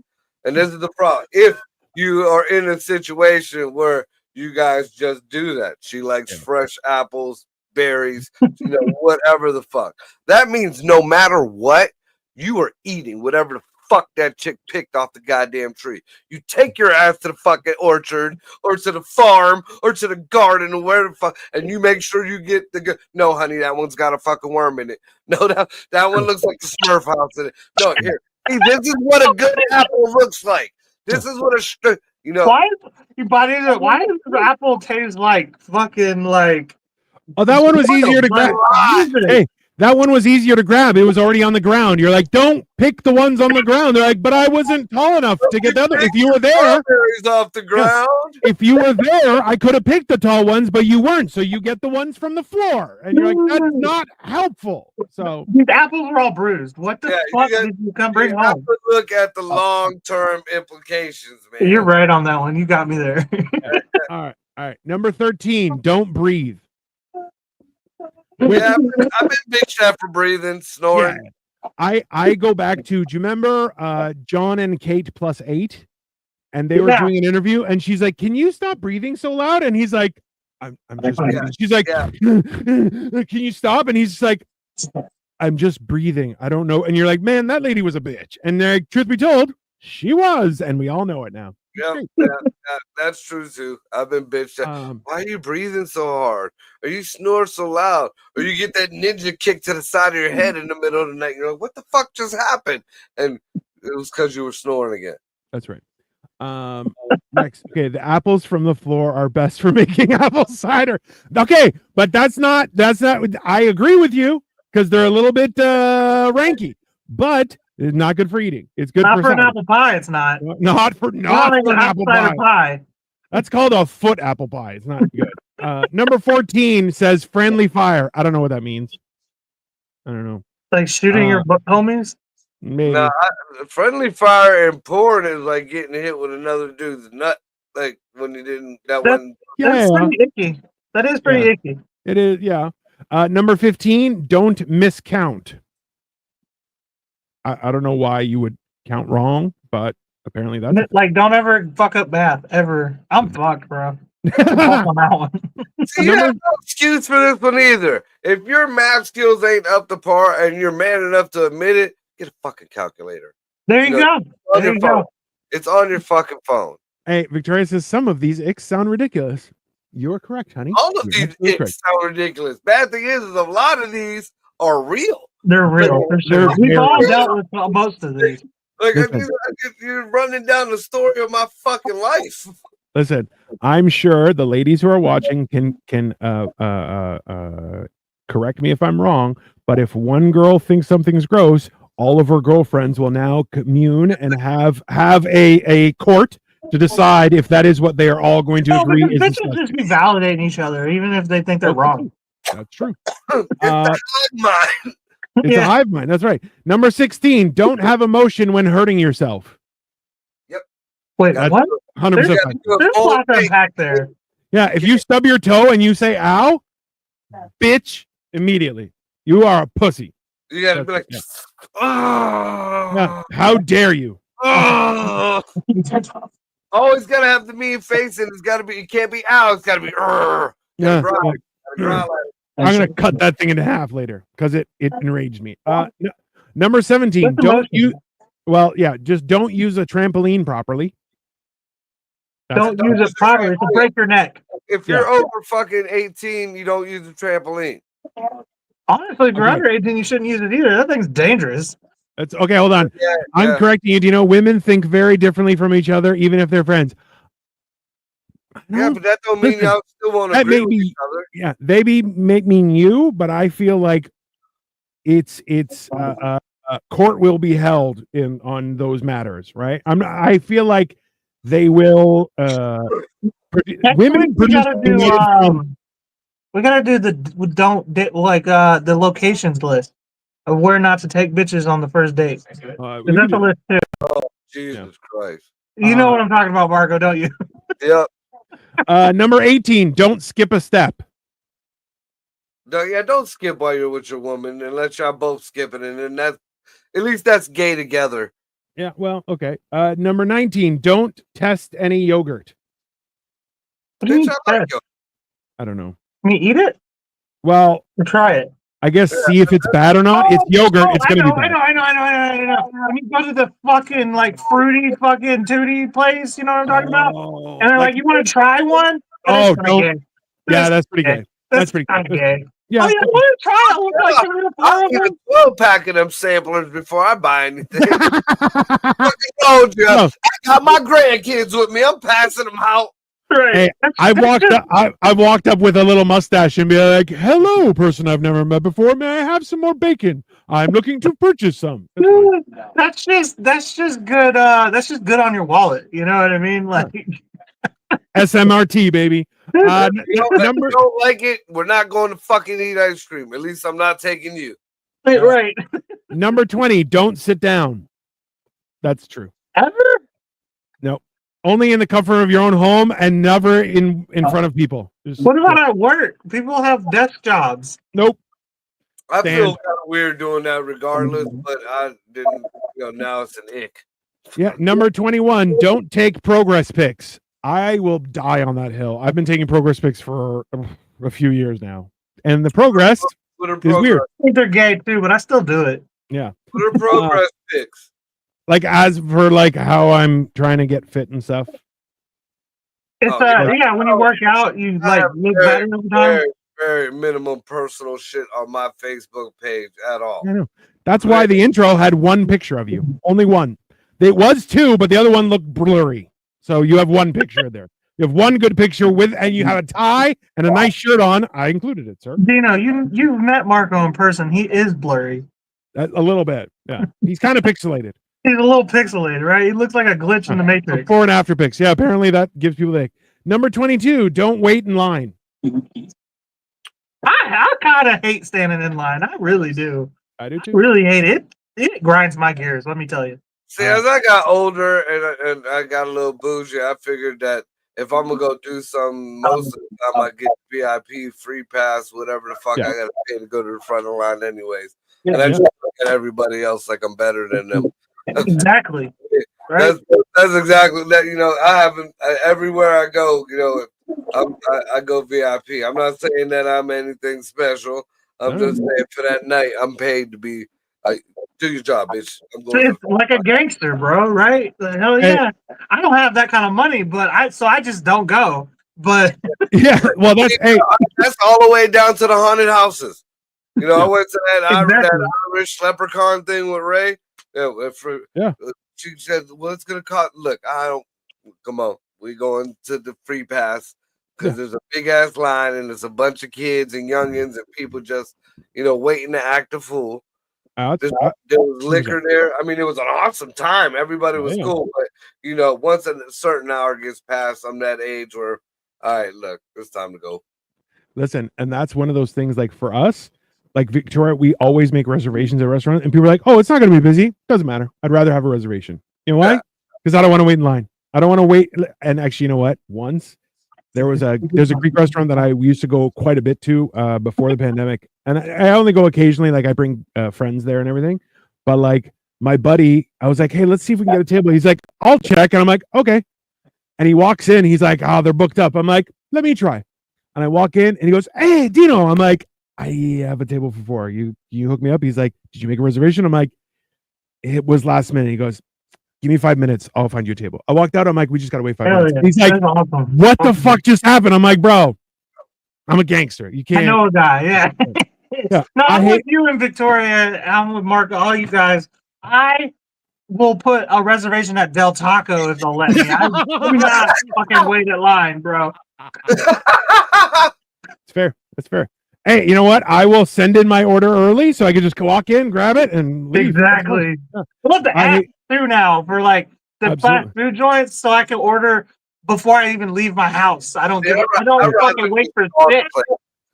and this is the problem. If you are in a situation where you guys just do that. She likes fresh apples, berries, whatever the fuck. That means no matter what, you are eating whatever the fuck that chick picked off the goddamn tree. You take your ass to the fucking orchard or to the farm or to the garden or where the fuck, and you make sure you get the good. No, honey, that one's got a fucking worm in it. No, that one looks like the Smurf house in it. No, here. See, this is what a good apple looks like. This is what why does the apple taste like fucking like? Oh, that one was easier to grab. Hey, that one was easier to grab. It was already on the ground. You're like, don't pick the ones on the ground. They're like, but I wasn't tall enough to get the other. If you were there, off the ground. If you were there, I could have picked the tall ones, but you weren't. So you get the ones from the floor, and you're like, that's not helpful. So these apples were all bruised. What the fuck did you come bring home? Have to look at the long-term implications, man. You're right on that one. You got me there. All right. Number 13, don't breathe. Yeah, I've been bitched at for breathing, snoring. Yeah. I go back to, do you remember John and Kate plus 8? And they were doing an interview, and she's like, can you stop breathing so loud? And he's like, I'm just breathing. She's like, can you stop? And he's just like, I'm just breathing. I don't know. And you're like, man, that lady was a bitch. And they're like, truth be told, she was, and we all know it now. Yeah, that's true too. I've been bitched at. Why are you breathing so hard? Or you snore so loud? Or you get that ninja kick to the side of your head in the middle of the night. You're like, what the fuck just happened? And it was because you were snoring again. That's right. Next, okay, the apples from the floor are best for making apple cider. Okay, but that's not. I agree with you because they're a little bit ranky, but it's not good for eating. It's good Not for for an cider. apple pie. It's not. Not for an apple pie. That's called a foot apple pie. It's not good. Number 14 says friendly fire. I don't know what that means. I don't know. Like shooting your homies. Maybe. Nah, friendly fire and porn is like getting hit with another dude's nut. Like when you didn't. That's pretty icky. That is pretty icky. It is. Yeah. Number 15. Don't miscount. I don't know why you would count wrong, but apparently that's like don't ever fuck up math ever. I'm fucked, bro. On that one. See, you have no excuse for this one either. If your math skills ain't up to par and you're man enough to admit it, get a fucking calculator. There you go. There you go. It's on your fucking phone. Hey, Victoria says some of these icks sound ridiculous. You're correct, honey. All of these icks sound ridiculous. Bad thing is a lot of these are real. They're real. For sure. We've all dealt with most of these. Like you're running down the story of my fucking life. Listen, I'm sure the ladies who are watching can correct me if I'm wrong, but if one girl thinks something's gross, all of her girlfriends will now commune and have a court to decide if that is what they are all going to agree is disgusting. Just be validating each other, even if they think they're wrong. That's true. It's a hive mind. That's right. Number 16, don't have emotion when hurting yourself. Yep. Wait, that's what? 100%. There's a lot to unpack there. Yeah, if you stub your toe and you say ow, bitch, immediately. You are a pussy. You gotta be like, yeah. How dare you? Always gotta have the mean face, and it's gotta be, it can't be ow, it's gotta be yeah. I'm gonna cut that thing in half later because it enraged me. Number 17, don't use just don't use a trampoline properly. Don't use it properly to break your neck. If you're over fucking 18, you don't use a trampoline. Honestly, if you're under 18, you shouldn't use it either. That thing's dangerous. It's okay. Hold on. I'm correcting you. Do you know women think very differently from each other, even if they're friends? Yeah, but that don't mean y'all still want to agree with each other. Yeah, they mean you, but I feel like it's court will be held on those matters, right? I feel like they will. Women produce. We gotta do the locations list of where not to take bitches on the first date. That's a list too. Oh, Jesus Christ! You know what I'm talking about, Marco, don't you? Yep. Number 18, don't skip a step. Don't skip while you're with your woman unless y'all both skip it, and then that's at least that's gay together. Yeah, well, okay. Number 19, don't test any yogurt. What do you mean I don't know. Can you eat it? Well, or try it. I guess see if it's bad or not. It's yogurt. It's gonna be bad. I know. When you go to the fucking like fruity fucking tootie place, you know what I'm talking about? And they're like, "You want to try one?" Oh, don't. Yeah, that's pretty gay. That's pretty gay. Yeah. Oh, yeah, I want to try it. I'll get a 12-pack of them samplers before I buy anything. I told you, I got my grandkids with me. I'm passing them out. Right. Hey, I walked up with a little mustache and be like, "Hello, person I've never met before. May I have some more bacon? I'm looking to purchase some." That's just good. That's just good on your wallet. You know what I mean? Like SMRT, baby. Don't like it. We're not going to fucking eat ice cream. At least I'm not taking you. Right. Number 20, don't sit down. That's true. Ever? No. Only in the comfort of your own home and never in front of people. What about at work? People have desk jobs. Nope. I feel kind of weird doing that regardless, but I didn't, now it's an ick. Yeah. Number 21, don't take progress pics. I will die on that hill. I've been taking progress pics for a few years now. And the progress is weird. I think they're gay too, but I still do it. Yeah. What are progress pics? Like as for like how I'm trying to get fit and stuff. It's when you work out, you like look better over time. Very minimum personal shit on my Facebook page at all. I know. That's why the intro had one picture of you. Only one. It was two, but the other one looked blurry. So you have one picture there. You have one good picture and you have a tie and a nice shirt on. I included it, sir. Dino, you've met Marco in person. He is blurry. A little bit. Yeah. He's kind of pixelated. He's a little pixelated, right? He looks like a glitch in the Matrix. Before and after pics. Yeah, apparently that gives people the number 22. Don't wait in line. I kind of hate standing in line. I really do. I do too. I really hate it. It grinds my gears. Let me tell you. See, as I got older and I got a little bougie, I figured that if I'm gonna go do something, most of the time I get VIP, free pass, whatever the fuck I gotta pay to go to the front of the line, anyways. And I just look at everybody else like I'm better than them. Exactly. Right? That's exactly that. You know, I haven't everywhere I go. You know, I go VIP. I'm not saying that I'm anything special. I'm just saying for that night, I'm paid to be. Do your job, bitch. It's like a gangster, bro. Right? Hell yeah. I don't have that kind of money, but I just don't go. But yeah, well, that's all the way down to the haunted houses. You know, I went to that Irish leprechaun thing with Ray. She said, "Well, it's gonna cost." Look, come on. We going to the free pass because there's a big ass line and there's a bunch of kids and youngins and people just, waiting to act a fool. There was liquor there. I mean, it was an awesome time. Everybody was cool, but once a certain hour gets past, I'm that age where, all right, look, it's time to go. Listen, and that's one of those things. Like for us, like Victoria, we always make reservations at restaurants, and people are like, "Oh, it's not going to be busy. Doesn't matter. I'd rather have a reservation." You know why? Because I don't want to wait in line. I don't want to wait. And actually, you know what? Once there's a Greek restaurant that I used to go quite a bit to before the pandemic, and I only go occasionally. Like I bring friends there and everything, but like my buddy, I was like, "Hey, let's see if we can get a table." He's like, "I'll check," and I'm like, "Okay." And he walks in. He's like, "Oh, they're booked up." I'm like, "Let me try." And I walk in, and he goes, "Hey, Dino." I'm like, "I have a table for 4. You hook me up?" He's like, "Did you make a reservation?" I'm like, "It was last minute." He goes, "Give me 5 minutes. I'll find you a table." I walked out. I'm like, "We just got to wait 5 minutes." Yeah. He's like, awesome. "What the fuck just happened?" I'm like, "Bro, I'm a gangster. You can't." I know a guy. Yeah. No, I'm with you and Victoria. I'm with Marco. All you guys. I will put a reservation at Del Taco if they'll let me. I do not fucking wait in line, bro. It's fair. That's fair. Hey, you know what? I will send in my order early so I can just walk in, grab it, and leave. Exactly. What the app do now for like the fast food joints so I can order before I even leave my house. I don't fucking wait for shit.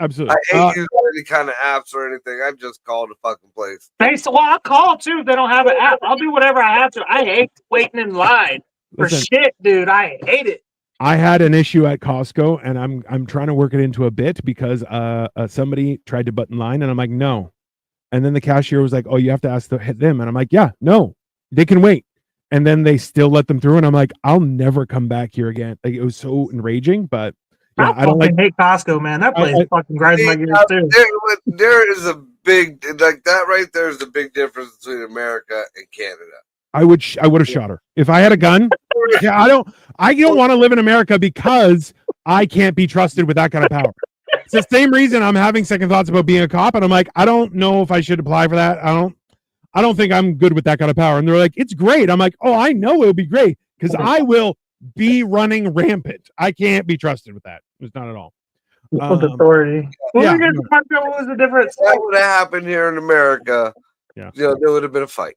Absolutely. I hate using any kind of apps or anything. I just call the fucking place. I'll call too if they don't have an app. I'll do whatever I have to. I hate waiting in line for shit, dude. I hate it. I had an issue at Costco, and I'm trying to work it into a bit because somebody tried to button line, and I'm like, no. And then the cashier was like, "Oh, you have to ask them," and I'm like, "Yeah, no, they can wait." And then they still let them through, and I'm like, "I'll never come back here again." Like it was so enraging, but yeah, I don't hate Costco, man. That place fucking grinds my gears too. There is a big like that right there is a big difference between America and Canada. I would have shot her if I had a gun. Yeah, I don't want to live in America because I can't be trusted with that kind of power. It's the same reason I'm having second thoughts about being a cop, and I'm like, I don't know if I should apply for that. I don't think I'm good with that kind of power. And they're like, it's great. I'm like, oh, I know it'll be great because I will be running rampant. I can't be trusted with that. It's not at all. Authority. What was the difference? That would have happened here in America. Yeah, there would have been a fight.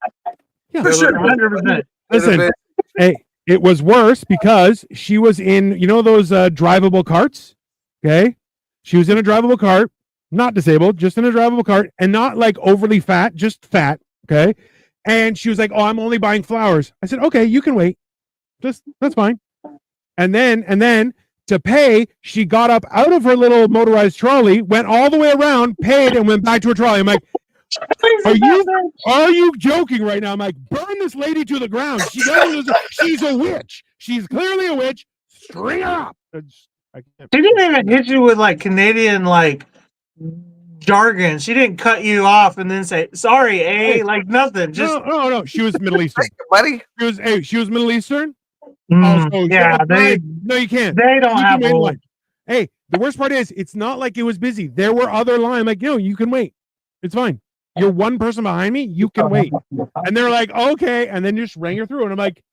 Yeah, for sure, 100%. Listen, hey, it was worse because she was in, those drivable carts. Okay, she was in a drivable cart, not disabled, just in a drivable cart, and not like overly fat, just fat. Okay, and she was like, "Oh, I'm only buying flowers." I said, "Okay, you can wait. That's fine." And then to pay, she got up out of her little motorized trolley, went all the way around, paid, and went back to her trolley. I'm like, Are you joking right now? I'm like, burn this lady to the ground. She's a witch. She's clearly a witch. String her up. She didn't even hit you with like Canadian like jargon. She didn't cut you off and then say sorry, like nothing. Just no. She was Middle Eastern, buddy. She was Middle Eastern, Also, yeah, no, you can't. They don't You have can wait in rules. line. Hey, the worst part is it's not like it was busy. There were other lines. Like, you can wait. It's fine. You're one person behind me. You can wait. And they're like, okay. And then just rang her through. And I'm like,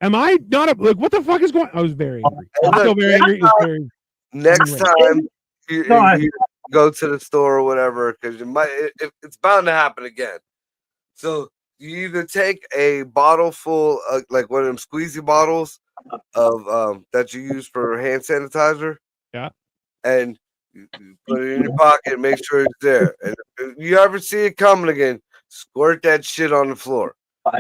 am I not like, what the fuck is going on? I was very angry. I'm still very angry. It's very Next time you go to the store or whatever, because it's bound to happen again. So you either take a bottle full, like one of them squeezy bottles of that you use for hand sanitizer. Yeah. And you put it in your pocket and make sure it's there. And if you ever see it coming again, squirt that shit on the floor.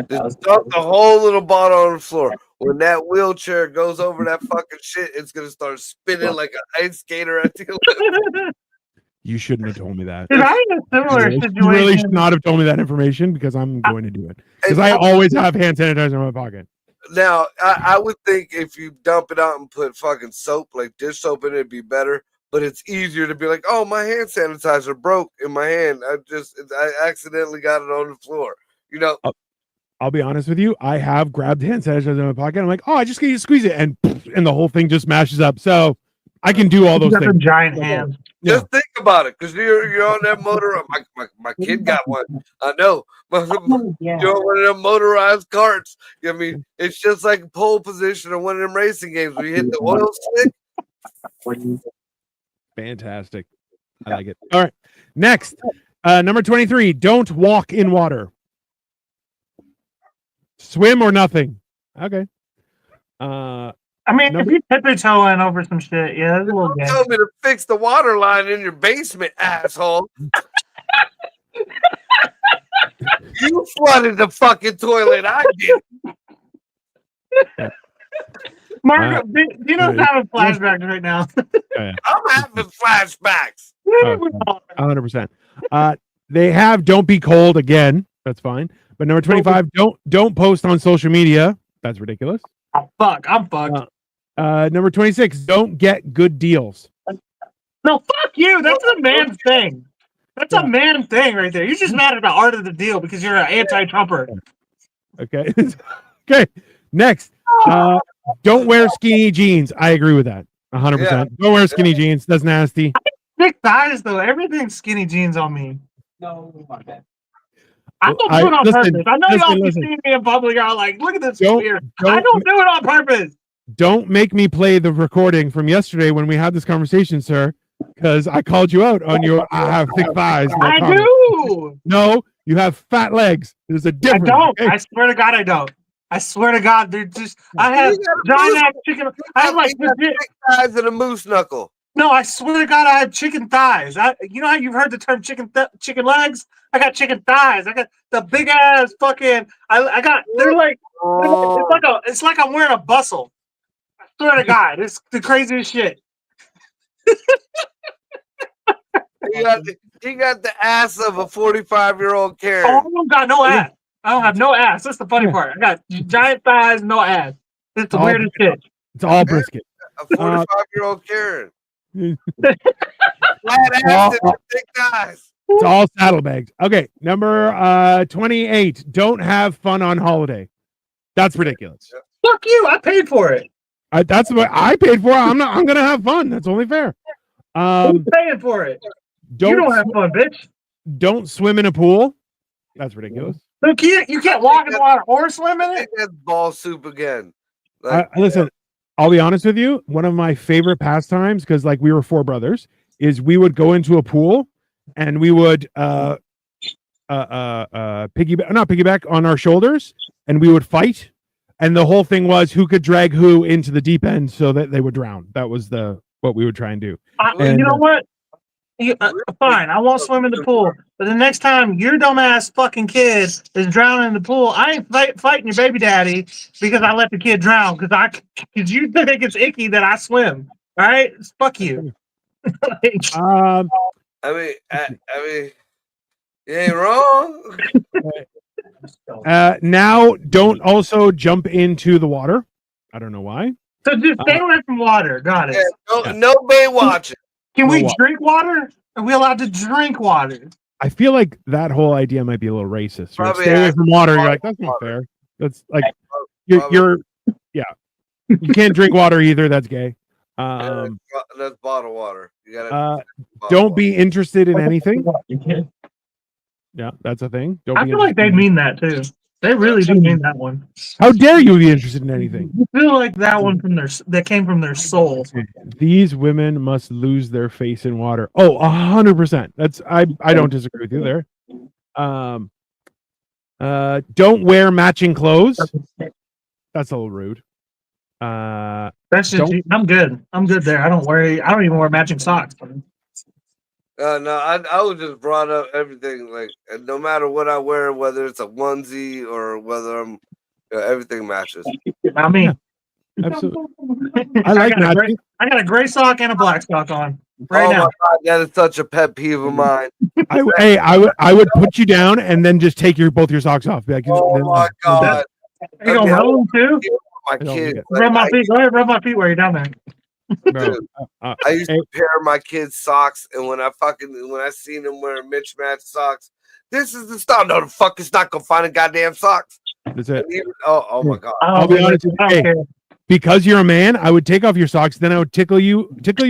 Just dump the whole little bottle on the floor. When that wheelchair goes over that fucking shit, it's gonna start spinning like an ice skater at the Olympics. You shouldn't have told me that. Dude, I'm in a similar situation. You really should not have told me that information because I'm going to do it. Because I always have hand sanitizer in my pocket. Now, I would think if you dump it out and put fucking soap, like dish soap in it, it'd be better. But it's easier to be like, oh, my hand sanitizer broke in my hand. I accidentally got it on the floor. You know. I'll be honest with you. I have grabbed hand sanitizer in my pocket. I'm like, oh, I just need to squeeze it, and the whole thing just mashes up. So I can do all those things. Giant hands. Just think about it, because you're on that motor. My kid got one. I know. You're on one of them motorized carts. I mean, it's just like pole position on one of them racing games where you hit the oil stick. Fantastic. I like it. All right. Next, number 23. Don't walk in water. Swim or nothing. Okay. I mean, if you tip your toe in over some shit, yeah, that's a little gay. Tell me to fix the water line in your basement, asshole. You flooded the fucking toilet. I did. Marco, Dino's having flashbacks right now. I'm having flashbacks. 100%. They have don't be cold again. That's fine. But number 25, don't post on social media. That's ridiculous. I'm fucked. Number 26, don't get good deals. No, fuck you. That's a man thing. That's a man thing right there. You're just mad at the art of the deal because you're an anti-Trumper. Okay. Okay. Next, don't wear skinny jeans. I agree with that. 100%. Yeah. Don't wear skinny jeans. That's nasty. Thick thighs, though. Everything's skinny jeans on me. No, my bad. I don't do it on purpose. I know y'all can see me in public. Y'all like, look at this beard. I don't do it on purpose. Don't make me play the recording from yesterday when we had this conversation, sir, because I called you out on your I have thick thighs. I do. No, you have fat legs. There's a difference. I don't. Okay? I swear to God, I don't. I swear to God, they're just. I have giant ass chicken. I have like thick thighs and a moose knuckle. No, I swear to God, I have chicken thighs. You know how you've heard the term chicken legs? I got chicken thighs. I got the big ass fucking. I got. They're like. It's like I'm wearing a bustle. I swear to God, it's the craziest shit. He got the ass of a 45-year-old Karen. Oh, I don't got no ass. I don't have no ass. That's the funny part. I got giant thighs, no ass. It's the weirdest shit. It's all brisket. A 45-year-old Karen. Flat ass and thick thighs. It's all saddlebags. Okay, number 28. Don't have fun on holiday. That's ridiculous. Fuck you! I paid for it. That's what I paid for. I'm gonna have fun. That's only fair. Who's paying for it? You don't have fun, bitch. Don't swim in a pool. That's ridiculous. You can't walk in the water or swim in it. That's ball soup again. Like, listen, I'll be honest with you. One of my favorite pastimes, because like we were four brothers, is we would go into a pool and we would piggyback on our shoulders, and we would fight. And the whole thing was who could drag who into the deep end so that they would drown. That was what we would try and do. You know what? Fine, I won't swim in the pool. But the next time your dumbass fucking kid is drowning in the pool, I ain't fighting your baby daddy because I let the kid drown because you think it's icky that I swim. All right, fuck you. I mean, you ain't wrong. Now, don't also jump into the water. I don't know why. So just stay away from water. Got it. Yeah, no bay watching. Can we drink water? Are we allowed to drink water? I feel like that whole idea might be a little racist. Right? Stay away from water. You're like, that's not fair. That's like, you're You can't drink water either. That's gay. That's bottled water. You gotta don't be interested in anything. Yeah, that's a thing. Don't I be feel like they mean that too. They really do mean that one. How dare you be interested in anything? I feel like that one that came from their soul. These women must lose their face in water. Oh, 100%. That's I don't disagree with you there. Don't wear matching clothes. That's a little rude. That's just I'm good. I'm good there. I don't even wear matching socks. No, I would just brought up everything, like no matter what I wear, whether it's a onesie or whether I'm everything matches. I mean, yeah, absolutely. I got a gray sock and a black sock on right now. My God, that is such a pet peeve of mine. I would put you down and then just take both your socks off. Like, my God. You gonna roll them too? My kids. Rub my feet. Go ahead, rub my feet while you're down there. Dude, I used to pair my kids' socks, and when I seen them wearing mismatched socks, this is the style. No, the fuck is not gonna find a goddamn socks. That's it. Oh my God. I'll be honest with you. Hey, because you're a man, I would take off your socks, then I would tickle your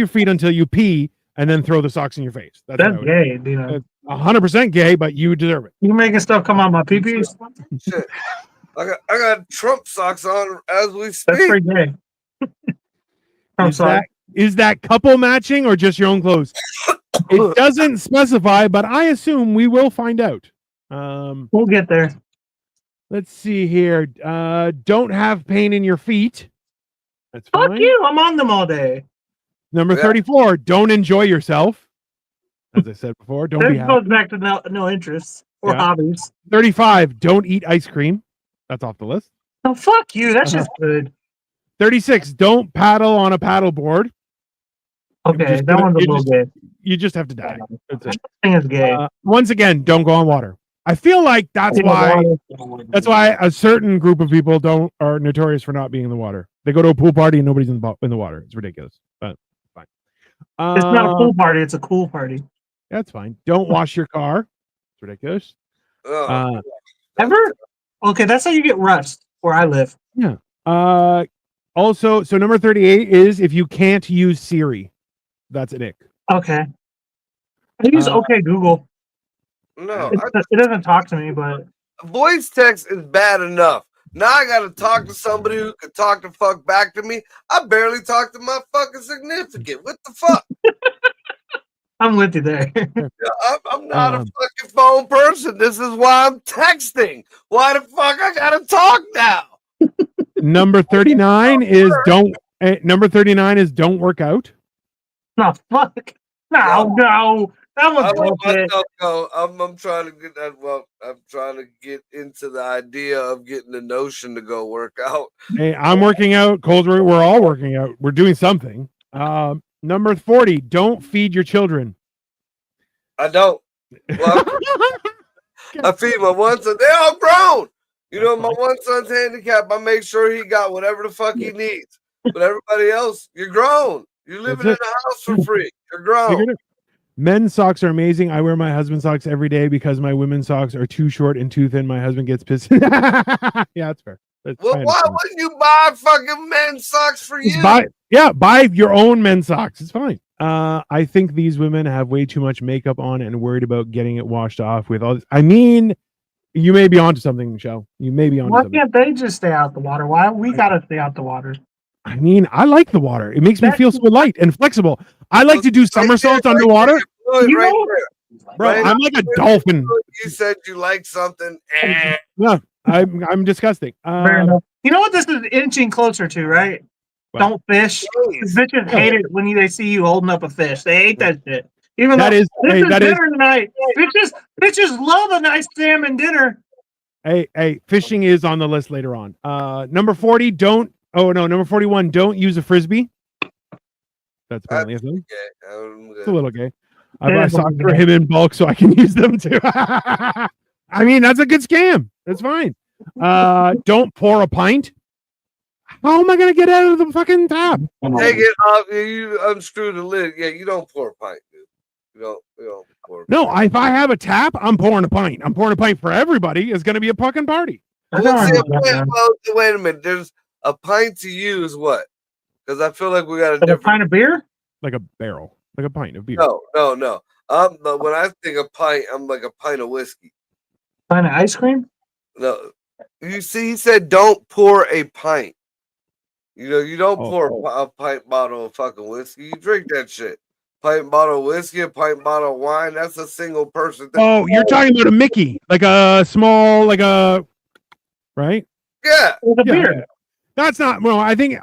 feet until you pee, and then throw the socks in your face. That's gay, Dino. 100% gay, but you deserve it. You making stuff come out my pee-pees? Shit. I got Trump socks on as we speak. That's pretty gay. Is that couple matching or just your own clothes? It doesn't specify, but I assume we will find out. We'll get there. Let's see here. Don't have pain in your feet. That's fine. Fuck you. I'm on them all day. Number 34. Don't enjoy yourself. As I said before, don't be happy. Goes back to no interests or hobbies. 35. Don't eat ice cream. That's off the list. Oh, fuck you. That's just good. 36. Don't paddle on a paddle board. Okay, that one's a little gay. You just have to die. That's it. I think it's gay. Once again, don't go on water. I feel like that's why a certain group of people are notorious for not being in the water. They go to a pool party and nobody's in the water. It's ridiculous, but fine. It's not a pool party. It's a cool party. That's fine. Don't wash your car. It's ridiculous. Ever? Okay, that's how you get rust where I live. Yeah. Also, so number 38 is if you can't use Siri. That's an ick. Okay. I use OK Google. No, it doesn't talk to me, but voice text is bad enough. Now I gotta talk to somebody who can talk the fuck back to me. I barely talk to my fucking significant. What the fuck? I'm with you there. I'm not a fucking phone person. This is why I'm texting. Why the fuck I gotta talk now? Number 39 is don't work out. No, fuck. No. That was bullshit. I'm trying to get that. Well, I'm trying to get into the idea of getting the notion to go work out. Hey, I'm working out. Cold, we're all working out. We're doing something. Number 40, don't feed your children. I don't. Well, I feed my one son. They're all grown. You know, my one son's handicapped. I make sure he got whatever the fuck he needs. But everybody else, you're grown. You're living in a house for free. You're grown. Men's socks are amazing. I wear my husband's socks every day because my women's socks are too short and too thin. My husband gets pissed. Yeah, that's fair. Well, why wouldn't you buy fucking men's socks for you? Buy your own men's socks. It's fine. I think these women have way too much makeup on and worried about getting it washed off with all this. I mean, you may be onto something, Michelle. You may be onto something. Why can't they just stay out the water? Why we gotta stay out the water? I mean, I like the water. It makes me feel so light and flexible. I like to do somersaults underwater. Bro, I'm like a dolphin. You said you like something. No, I'm disgusting. Fair enough. You know what this is inching closer to, right? What? Don't fish. Bitches hate it when they see you holding up a fish. They hate that shit. Even though this is dinner tonight. Bitches love a nice salmon dinner. Hey, fishing is on the list later on. Number 40, number 41, don't use a frisbee. That's apparently a thing. It's a little gay. I buy socks for him in bulk so I can use them too. I mean, that's a good scam. That's fine. Don't pour a pint. How am I going to get out of the fucking tap? Take it off. You unscrew the lid. Yeah, you don't pour a pint, dude. You don't pour a pint. No, if I have a tap, I'm pouring a pint. I'm pouring a pint for everybody. It's going to be a fucking party. Wait a minute. There's A pint to you is what? Because I feel like we got a Like a different pint of beer? Like a barrel, like a pint of beer. No. But when I think of pint, I'm like a pint of whiskey. Pint of ice cream? No, you see, he said don't pour a pint. You don't pour a pint bottle of fucking whiskey. You drink that shit. Pint bottle of whiskey, a pint bottle of wine. That's a single person thing. Oh, you're talking about a Mickey, like a small, like a, right? Yeah. With a beer. That's not, well, I think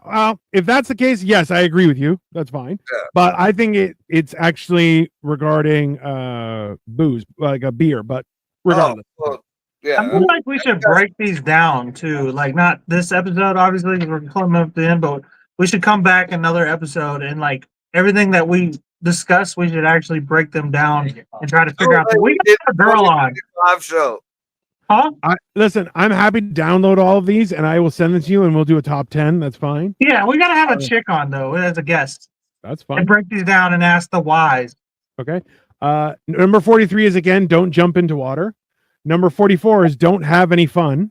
if that's the case, yes, I agree with you. That's fine. Yeah. But I think it's actually regarding booze, like a beer, but regardless. Yeah. I feel like we should break these down too. Like not this episode, obviously, because we're coming up to the end, but we should come back another episode and like everything that we discuss, we should actually break them down and try to figure out. We got a girl on. Live show. Huh? Listen, I'm happy to download all of these and I will send them to you and we'll do a top 10. That's fine. Yeah, we gotta have a chick on though as a guest. That's fine. And break these down and ask the whys. Okay. Number 43 is again, don't jump into water. Number 44 is don't have any fun.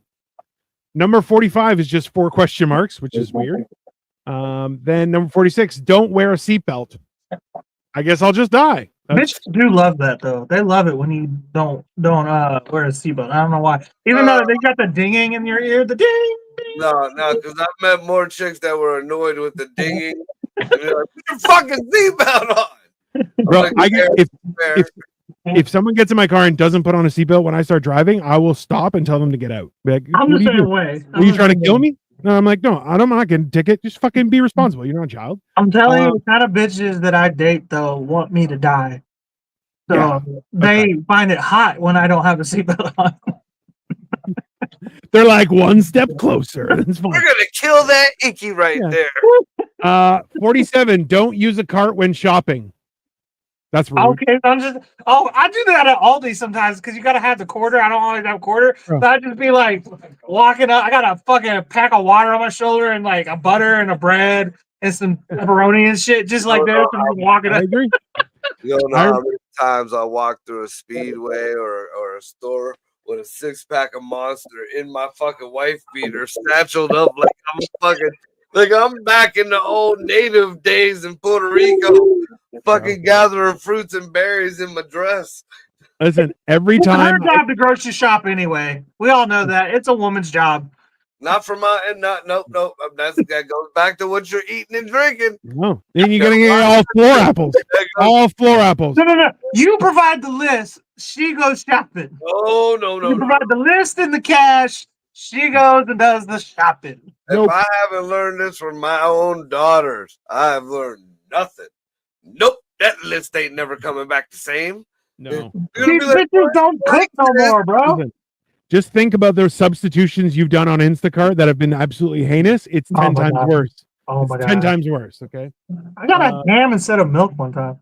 Number 45 is just 4 question marks, which is weird. Then number 46, don't wear a seatbelt. I guess I'll just die. Bitches do love that though. They love it when you don't wear a seatbelt. I don't know why. Even though they got the dinging in your ear, the ding. No, because I've met more chicks that were annoyed with the dinging. And they're like, put your fucking seatbelt on. Bro, like, I get if someone gets in my car and doesn't put on a seatbelt when I start driving, I will stop and tell them to get out. Be like, I'm what the are you same doing? way. Are you trying to kill me? No, I'm like, no, I'm not getting a ticket. Just fucking be responsible. You're not a child. I'm telling you, the kind of bitches that I date though want me to die. So Yeah. they find it hot when I don't have a seatbelt on. They're like one step closer. It's fine. We're gonna kill that icky right there. 47, don't use a cart when shopping. That's rude. Okay, I do that at Aldi sometimes because you gotta have the quarter. I don't always have a quarter, but I just be like walking up. I got a fucking pack of water on my shoulder and like a butter and a bread and some pepperoni and shit, just like that. And walking I up. agree. You don't know how many times I walk through a Speedway or a store with a 6-pack of Monster in my fucking wife beater, satcheled up like I'm back in the old native days in Puerto Rico, fucking gathering fruits and berries in my dress. Listen, every It's time her job to grocery shop anyway. We all know that. It's a woman's job. Not for my and not nope. That goes back to what you're eating and drinking. no, then you're gonna get all floor apples. All floor apples. No. You provide the list. She goes shopping. Oh no. You provide the list and the cash. She goes and does the shopping. Nope. If I haven't learned this from my own daughters, I have learned nothing. Nope, that list ain't never coming back the same. No. These bitches don't cook no more, bro. Listen, just think about those substitutions you've done on Instacart that have been absolutely heinous. It's 10 times God. worse. Oh my It's god. 10 times worse. Okay. I got a ham instead of milk one time.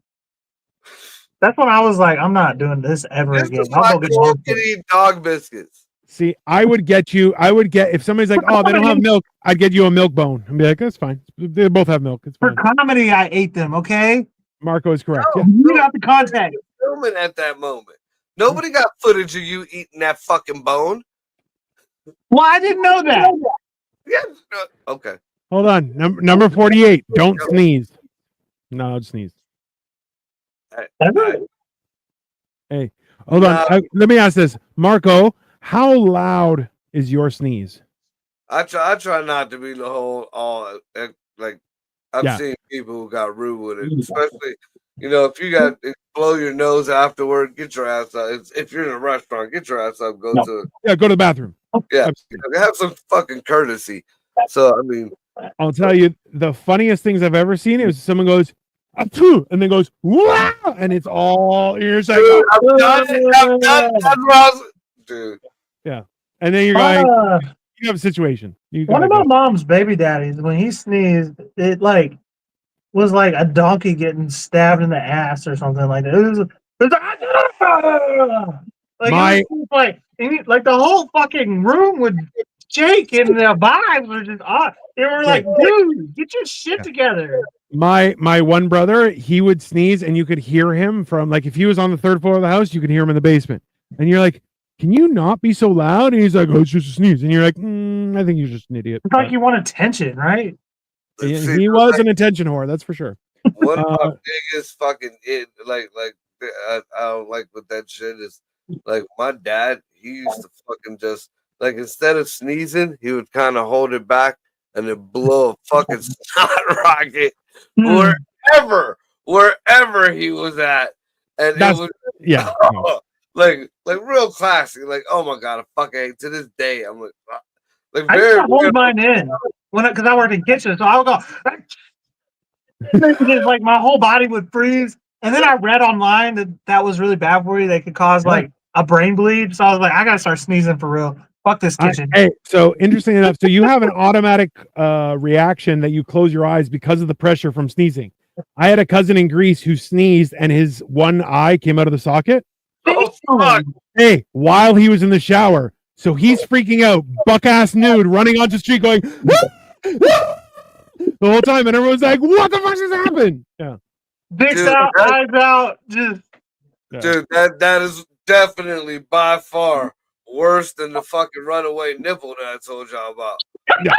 That's when I was like, I'm not doing this ever This again. is why I'll go get Cole milk. can eat dog biscuits. See, if somebody's like, oh, they don't have milk, I'd get you a milk bone and be like, that's fine. They both have milk. It's For fine. comedy, I ate them, okay? Marco is correct. No. Yeah. You got the contact. Filming at that moment. Nobody got footage of you eating that fucking bone. Well, I didn't know that. Yeah. Okay. Hold on. Number 48. Don't sneeze. No, don't sneeze. Hey, hold on. Let me ask this. Marco, how loud is your sneeze? I try not to be the whole like I've seen people who got rude with it, especially if you got blow your nose afterward, get your ass up. If you're in a restaurant, get your ass up, go to the bathroom. Yeah, have some fucking courtesy. So I mean, I'll tell you the funniest things I've ever seen is someone goes Achoo! And then goes wow, and it's all you're saying. Dude, I'm done. Dude. Yeah, and then you're going. You have a situation. One of my mom's baby daddies, when he sneezed, it was like a donkey getting stabbed in the ass or something like that. It was like the whole fucking room would shake, and the vibes were just off. They were like, dude, get your shit together. My one brother, he would sneeze, and you could hear him from if he was on the third floor of the house, you could hear him in the basement, and you're like, can you not be so loud? And he's like, oh, it's just a sneeze. And you're like, I think you're just an idiot. It's like you want attention, right? He was an attention whore, that's for sure. One of my biggest fucking I don't like with that shit is like my dad. He used to fucking just like instead of sneezing, he would kind of hold it back and then blow a fucking snot rocket wherever he was at, and it was like real classy. Like, oh my god, I fucking to this day, I'm like I used to hold mine in because I worked in kitchen, so I would go. It's like my whole body would freeze, and then I read online that was really bad for you. They could cause like a brain bleed. So I was like, I gotta start sneezing for real. Fuck this kitchen. Hey, so interesting enough. So you have an automatic reaction that you close your eyes because of the pressure from sneezing. I had a cousin in Greece who sneezed and his one eye came out of the socket. Oh fuck! Hey, while he was in the shower, so he's freaking out, buck ass nude, running onto the street, going the whole time, and everyone's like, "What the fuck just happened?" Yeah, dicks out, eyes out, just dude. That is definitely by far worse than the fucking runaway nipple that I told y'all about. Yeah.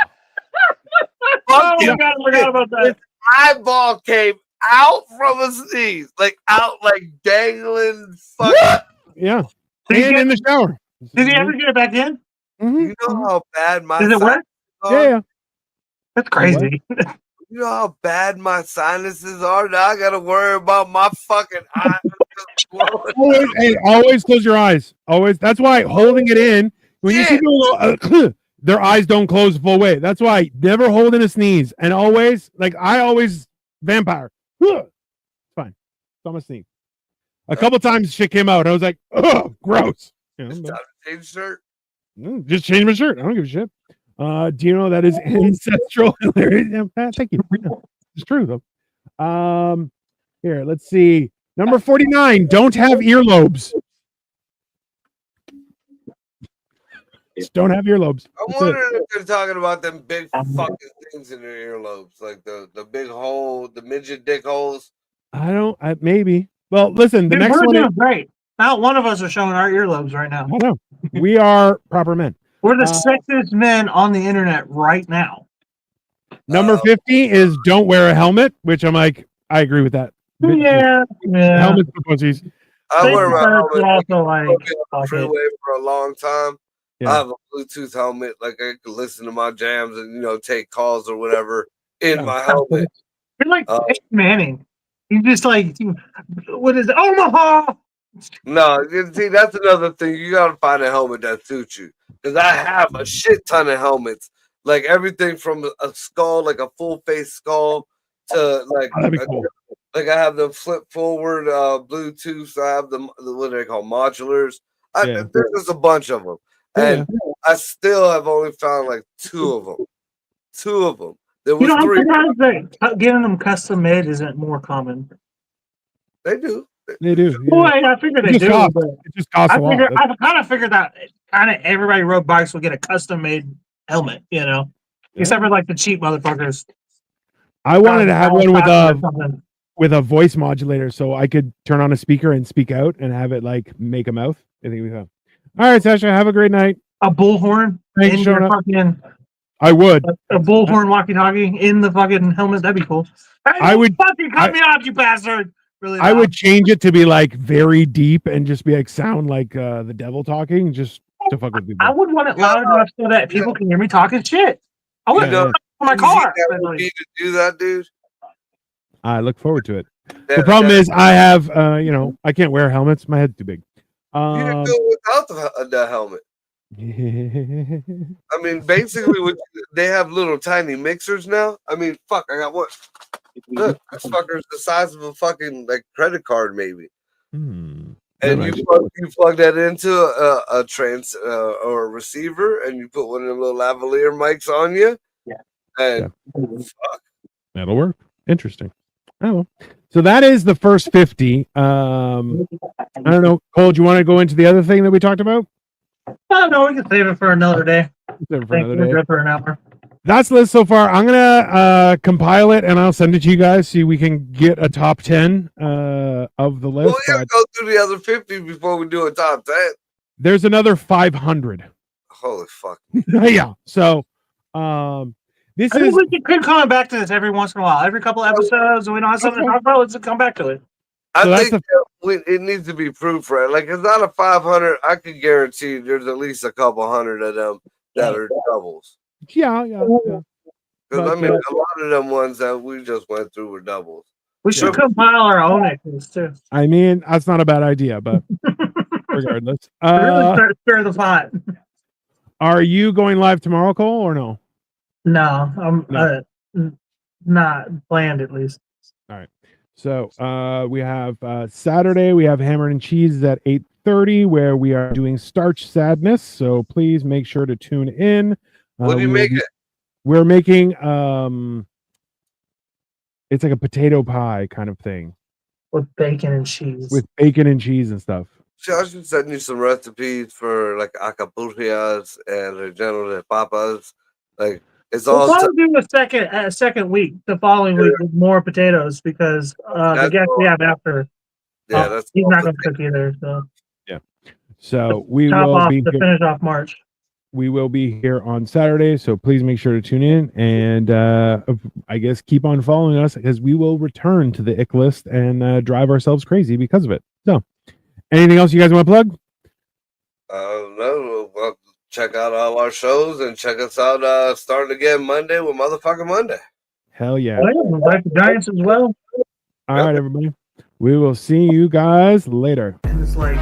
Oh my god, I forgot about that. His eyeball came out from a sneeze, like out, like dangling. Fucking. Yeah, and in the shower. Did he ever get it back in? You know how bad my Does it work? Yeah. That's crazy. You know how bad my sinuses are? Now I gotta worry about my fucking eyes. Always close your eyes. Always. That's why holding it in, when you see people their eyes don't close full way. That's why never hold in a sneeze. And always, like I always vampire. It's fine. It's on my sneeze. A couple times shit came out. I was like, oh, gross. It's time to change shirt. Just change my shirt. I don't give a shit. Do you know that is ancestral? Thank you. It's true though. Here, let's see. Number 49. Don't have earlobes. Just don't have earlobes. I'm wondering if they're talking about them big fucking things in their earlobes, like the big hole, the midget dick holes. Maybe. Well, listen. The next one is great. Not one of us are showing our earlobes right now. I know. We are proper men. We're the sexiest men on the internet right now. Number 50 is don't wear a helmet, which I'm like, I agree with that. Yeah. Helmets for pussies. I wear my helmet. Also like on the freeway for a long time. Yeah. I have a Bluetooth helmet, like I can listen to my jams and take calls or whatever in my helmet. You're like Peyton Manning. You just like what is it? Omaha? No, see, that's another thing. You gotta find a helmet that suits you. Because I have a shit ton of helmets, like everything from a skull, like a full face skull, to like cool. Like I have the flip forward Bluetooth. I have the what do they call modulars. There's just a bunch of them, and I still have only found like two of them. There was three. Sometimes getting them custom made isn't more common. They do. They do. Well, I figured they do. It just costs a lot. I've kind of figured that everybody who rode bikes will get a custom made helmet, except for like the cheap motherfuckers. I wanted to have one with a voice modulator, so I could turn on a speaker and speak out and have it like make a mouth. I think we have. All right, Sasha, have a great night. A bullhorn. I would. A bullhorn walkie-talkie in the fucking helmet. That'd be cool. Hey, I would fucking cut me off, you bastard. Really I would change it to be like very deep and just be like sound like the devil talking, just to fuck with people. I would want it loud enough so that people can hear me talking shit. I would do my car. Need to do that, dude. I look forward to it. The problem is I have I can't wear helmets. My head's too big. You can do it without the helmet. I mean, basically, they have little tiny mixers now. I mean, fuck, I got what? Look, this fucker's the size of a fucking like credit card, maybe. And you plug that into a trans or a receiver, and you put one of them little lavalier mics on you. Yeah. And fuck, that'll work. Interesting. Oh, so that is the first 50. I don't know, Cole. Do you want to go into the other thing that we talked about? No, we can save it for another day. For an hour. That's the list so far. I'm gonna compile it and I'll send it to you guys so we can get a top 10 of the list. Well, yeah, go through the other 50 before we do a top 10. There's another 500. Holy fuck. Yeah. So, this I think is we could come back to this every once in a while. Every couple episodes, and we don't have something to talk about. Let's come back to it. I So think it needs to be proofread. Like, it's not a 500. I can guarantee there's at least a couple hundred of them that are doubles. yeah. Because But, I mean, a lot of them ones that we just went through were doubles. We should compile our own Ick List too. I mean, that's not a bad idea, but regardless, Really stir the pot. Are you going live tomorrow, Cole, or no? No, I'm not planned at least. All right. So we have Saturday. We have Hammered and Cheese at 8:30, where we are doing Starch Sadness. So please make sure to tune in. What do you make it? We're making it's like a potato pie kind of thing With bacon and cheese. with bacon and cheese and stuff. See, I should send you some recipes for like acapulcias and relleno de papas. Like, it's We'll all. probably do a second week, the following week, with more potatoes because the guest we have after, he's not going to cook either. So yeah. So we top will off be to here. finish off March. We will be here on Saturday, so please make sure to tune in and I guess keep on following us because we will return to the Ick List and drive ourselves crazy because of it. So, anything else you guys want to plug? No, well, check out all our shows and check us out starting again Monday with Motherfucking Monday. Hell yeah. Oh, yeah, invite the Giants as well. All right, everybody. We will see you guys later. And it's like